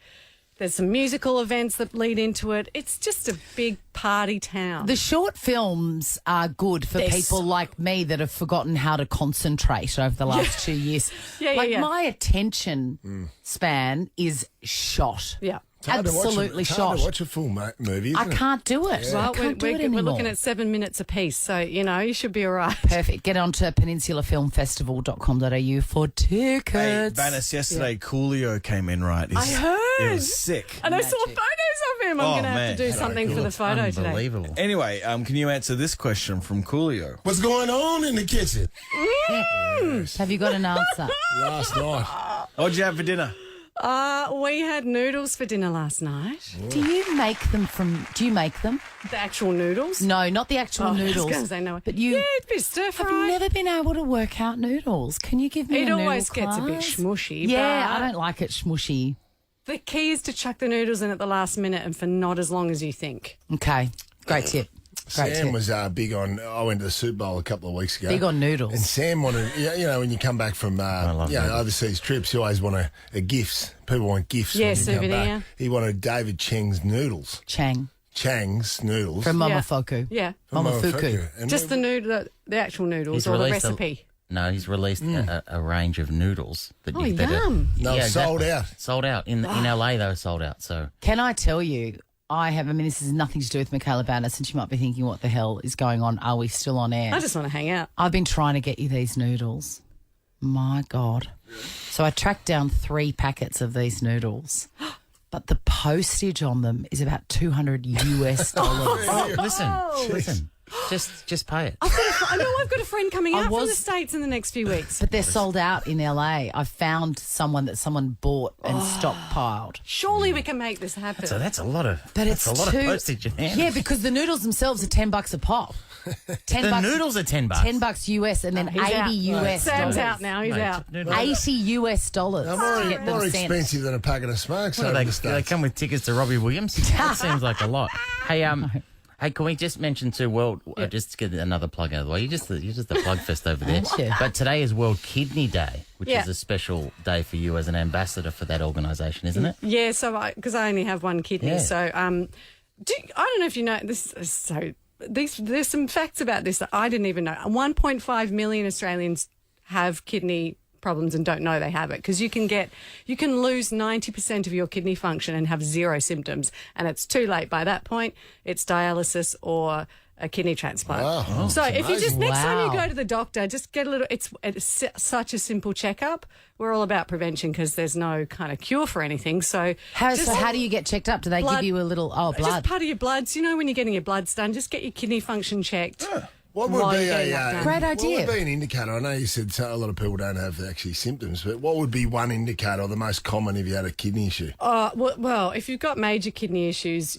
There's some musical events that lead into it. It's just a big party town. The short films are good for people like me that have forgotten how to concentrate over the last 2 years. My attention span is shot. Yeah. Absolutely it's shot. hard to watch a full movie, I isn't it? can't do it. Well, I can't do it we're anymore. looking at 7 minutes apiece, so, you should be all right. Perfect. Get on to peninsulafilmfestival.com.au for tickets. Hey, Banas, yesterday Coolio came in, right? I heard. It was sick. And I saw photos of him. I'm going to have to do something for the photo today. Anyway, can you answer this question from Coolio? What's going on in the kitchen? Have you got an answer? Last night. What'd you have for dinner? We had noodles for dinner last night. Do you make them Do you make them? The actual noodles? No, not the actual noodles. I was going to say no. But you... Yeah, it's a bit stir-fry. I've never been able to work out noodles. Can you give me a It noodle always gets a bit class? smushy. Yeah, but I don't like it smushy. the key is to chuck the noodles in at the last minute and for not as long as you think. Okay, great tip. Great Sam tip. was big on. I went to the Super Bowl a couple of weeks ago. Big on noodles. And Sam wanted, when you come back from overseas trips, you always want a gifts. People want gifts. Yeah, when you come souvenir. back. He wanted David Chang's noodles. Chang's noodles From Momofuku. Yeah. From Momofuku. And Just the actual noodles or the recipe. He's released a range of noodles. Oh, yum. Sold out. Sold out. In LA, they were sold out. So Can I tell you, this has nothing to do with Michala Banas, and she might be thinking, what the hell is going on? Are we still on air? I just want to hang out. I've been trying to get you these noodles. My God. So I tracked down 3 packets of these noodles, but the postage on them is about $200 US. listen. Just pay it. I know I've got a friend coming out from the States in the next few weeks. But they're sold out in LA. I found someone bought and stockpiled. Surely we can make this happen. So that's a lot of But it's a lot of postage in there. Yeah, because the noodles themselves are $10 a pop. The noodles are $10. $10 US and then He's $80 out. US. Sam's dollars. out now. He's out. $80 US dollars. to get them more sent. expensive than a packet of smokes. What over do the they States. come with tickets to Robbie Williams? That seems like a lot. Hey, can we just mention too? Just to get another plug out of the way. You're just the plug fest over there. Yeah. But today is World Kidney Day, which Yeah. is a special day for you as an ambassador for that organisation, isn't it? Yeah, so because I only have one kidney, Yeah. so I don't know if you know this. There's some facts about this that I didn't even know. 1.5 million Australians have kidney problems and don't know they have it, because you can lose 90% of your kidney function and have 0 symptoms, and it's too late by that point. It's dialysis or a kidney transplant. Wow. So if you just next time you Wow. go to the doctor, just get a little. It's such a simple checkup. We're all about prevention because there's no kind of cure for anything. So How do you get checked up? Do they Blood. give you a little Just blood? part of your bloods. When you're getting your bloods done, just get your kidney function checked. What while would be you're getting that done. Great What idea. would be an indicator? I know you said a lot of people don't have actually symptoms, but what would be one indicator, or the most common, if you had a kidney issue? Well, if you've got major kidney issues,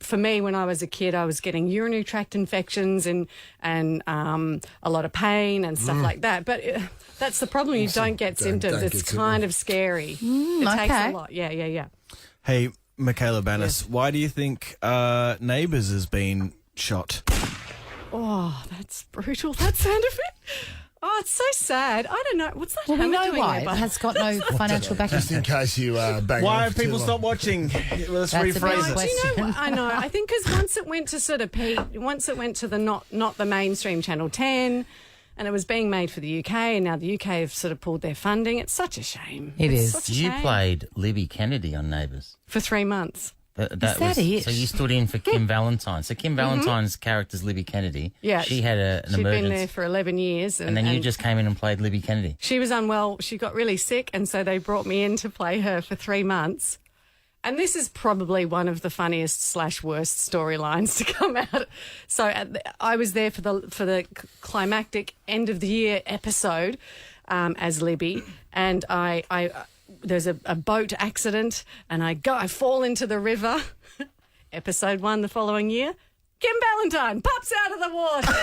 for me, when I was a kid, I was getting urinary tract infections and a lot of pain and stuff like that. But that's the problem. You don't get symptoms. don't It's get kind of scary. It takes a lot. Yeah. Hey, Michala Banas, why do you think Neighbours has been shot? Oh, that's brutal. That sound effect. Oh, it's so sad. I don't know. What's that? Well, we hammer know doing why. there, It bud? has got no financial backing. Just in case you bang Why on have for too people long. stopped watching? Let's That's a big rephrase it. question. Do you know what? I know. I think because once it went to sort of once it went to the not the mainstream Channel 10, and it was being made for the UK, and now the UK have sort of pulled their funding. It's such a shame. It It's is. such a You shame. played Libby Kennedy on Neighbours. For 3 months. That that it? So you stood in for Kim Valentine. So Kim Valentine's character's Libby Kennedy. Yeah. She had an She'd emergency. been there for 11 years. and then you just came in and played Libby Kennedy. She was unwell. She got really sick, and so they brought me in to play her for 3 months. And this is probably one of the funniest / worst storylines to come out. So I was there for the climactic end of the year episode as Libby, and there's a boat accident, and I fall into the river. Episode 1 the following year. Kim Ballantyne pops out of the water.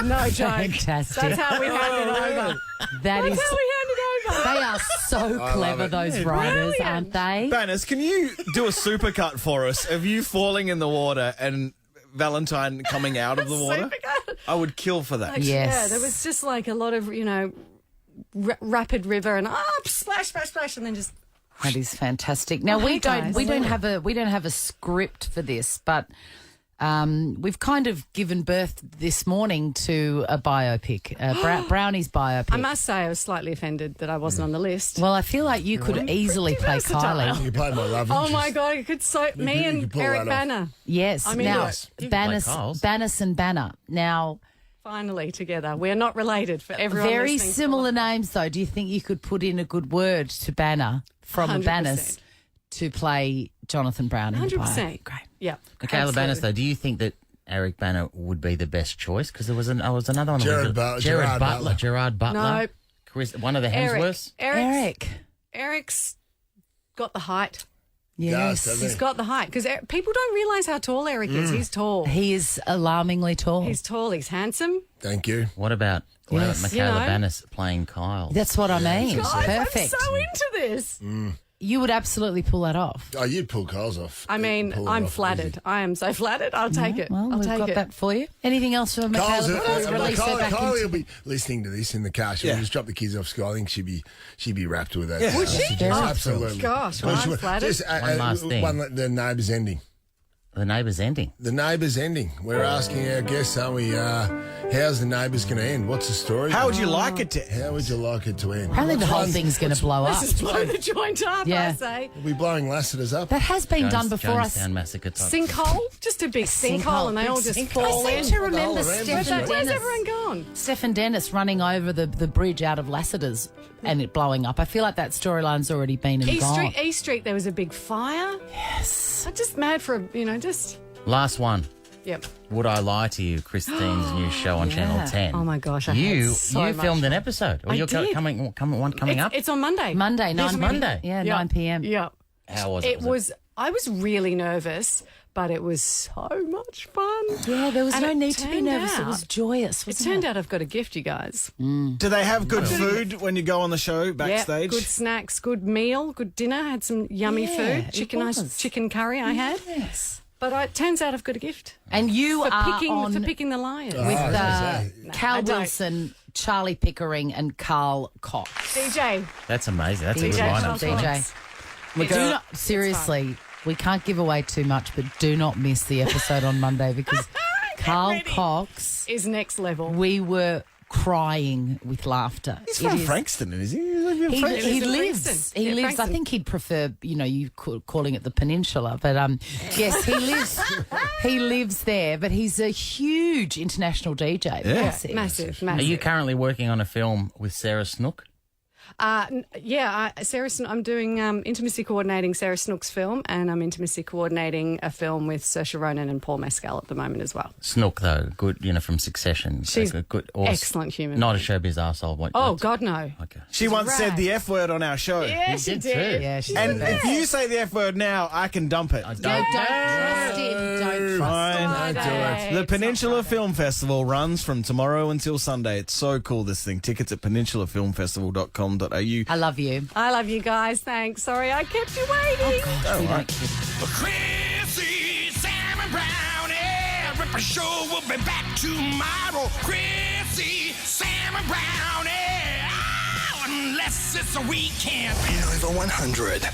No joke. Fantastic. That's how we hand it over. That's how we hand it over. They are so clever, those writers, aren't they? Banas, can you do a supercut for us of you falling in the water and Valentine coming out of the water? Supercut. I would kill for that. Yeah, there was just like a lot of, rapid river and splash, splash, splash, and then just. That is fantastic. Now we don't have a script for this, but we've kind of given birth this morning to a biopic, Brownie's biopic. I must say I was slightly offended that I wasn't on the list. Well, I feel like you could easily play Kylie. You played my love Oh interest. my God, you could me and pull Eric that off. Banner. Yes. I mean, now yes. Banas and Banner. Now. Finally together. We're not related for everyone. Very listening. similar names, though. Do you think you could put in a good word to Banner from 100%. Banas to play Jonathan Brown? 100%. Great. Yeah. Michala Banas, though, do you think that Eric Banner would be the best choice? Because there was another one. Gerard Butler. No. One of the Hemsworths. Eric's got the height. Yes. He's got the height. Because people don't realise how tall Eric is. He's tall. He is alarmingly tall. He's tall. He's handsome. Thank you. What about Michala Banas playing Kyle? That's what I mean. Guys, Perfect. I'm so into this. You would absolutely pull that off. Oh, you'd pull Kyle's off. I mean, I'm flattered. I am so flattered. I'll take it. Well, I'll we've take got it. that for you. Anything else for Michala? Kylie will be listening to this in the car. She'll just drop the kids off school. I think she'd be rapt with that. Yeah. Would she? Absolutely. Gosh, well, I'm flattered. Just, One last thing. The Neighbours ending. The Neighbours ending. The Neighbours ending. We're asking our guests, aren't we? How's the Neighbours going to end? What's the story? How would you like it to? How would you like it to end? Apparently the whole thing's going to blow up. Let's just blow the joint up, I say. We'll be blowing Lassiter's up. That has been done before. Jonestown Massacre type. Sinkhole? Just a big sinkhole, and they all just fall in. I seem to remember Where's everyone gone? Stephen Dennis running over the bridge out of Lassiter's and it blowing up. I feel like that storyline's already been and gone. East Street, there was a big fire. Yes. I'm just mad for just... Last one. Yep. Would I Lie to You? Christine's new show on Channel 10. Oh my gosh, You so filmed much an episode. Or I you're did. coming up? It's on Monday. Monday, 9 Monday? Yeah, 9 p.m. Yeah. How was it? I was really nervous, but it was so much fun. Yeah, there was And no it need to be turned nervous. It out- was joyous, It wasn't turned out I've got a gift, you guys. Do they have good food when you go on the show backstage? Yeah, good snacks, good meal, good dinner. Had some yummy Yeah, food. Chicken curry I had. Yes. But it turns out I've got a gift. And you for are picking, on for picking the lion. with Cal I don't. Wilson, Charlie Pickering and Carl Cox. DJ. That's amazing. That's a good DJ lineup. DJ. Do not, seriously, we can't give away too much, but do not miss the episode on Monday because Carl Cox is next level. We were crying with laughter. He's from Frankston, is he? He lives. He lives. Frankston. I think he'd prefer, you calling it the peninsula, but yes, he lives. He lives there, but he's a huge international DJ. Yeah. Massive. Are you currently working on a film with Sarah Snook? Sarah. I'm doing intimacy coordinating Sarah Snook's film, and I'm intimacy coordinating a film with Saoirse Ronan and Paul Mescal at the moment as well. Snook, though, good, from Succession. She's a good, excellent human. Not a showbiz arsehole. Oh God, no. Okay. She once rad. said the F word on our show. Yeah, she did. Yeah, she's And the best. if you say the F word now, I can dump it. Don't trust him. Don't trust Fine. him. The Peninsula Film Festival runs from tomorrow until Sunday. It's so cool, this thing. Tickets at peninsulafilmfestival.com.au. I love you. I love you guys. Thanks. Sorry, I kept you waiting. We don't kid. Chrissie, Sam and Brownie. Ripper Show will be back tomorrow. Chrissie, Sam and Brownie. Oh, unless it's a weekend. Over 100.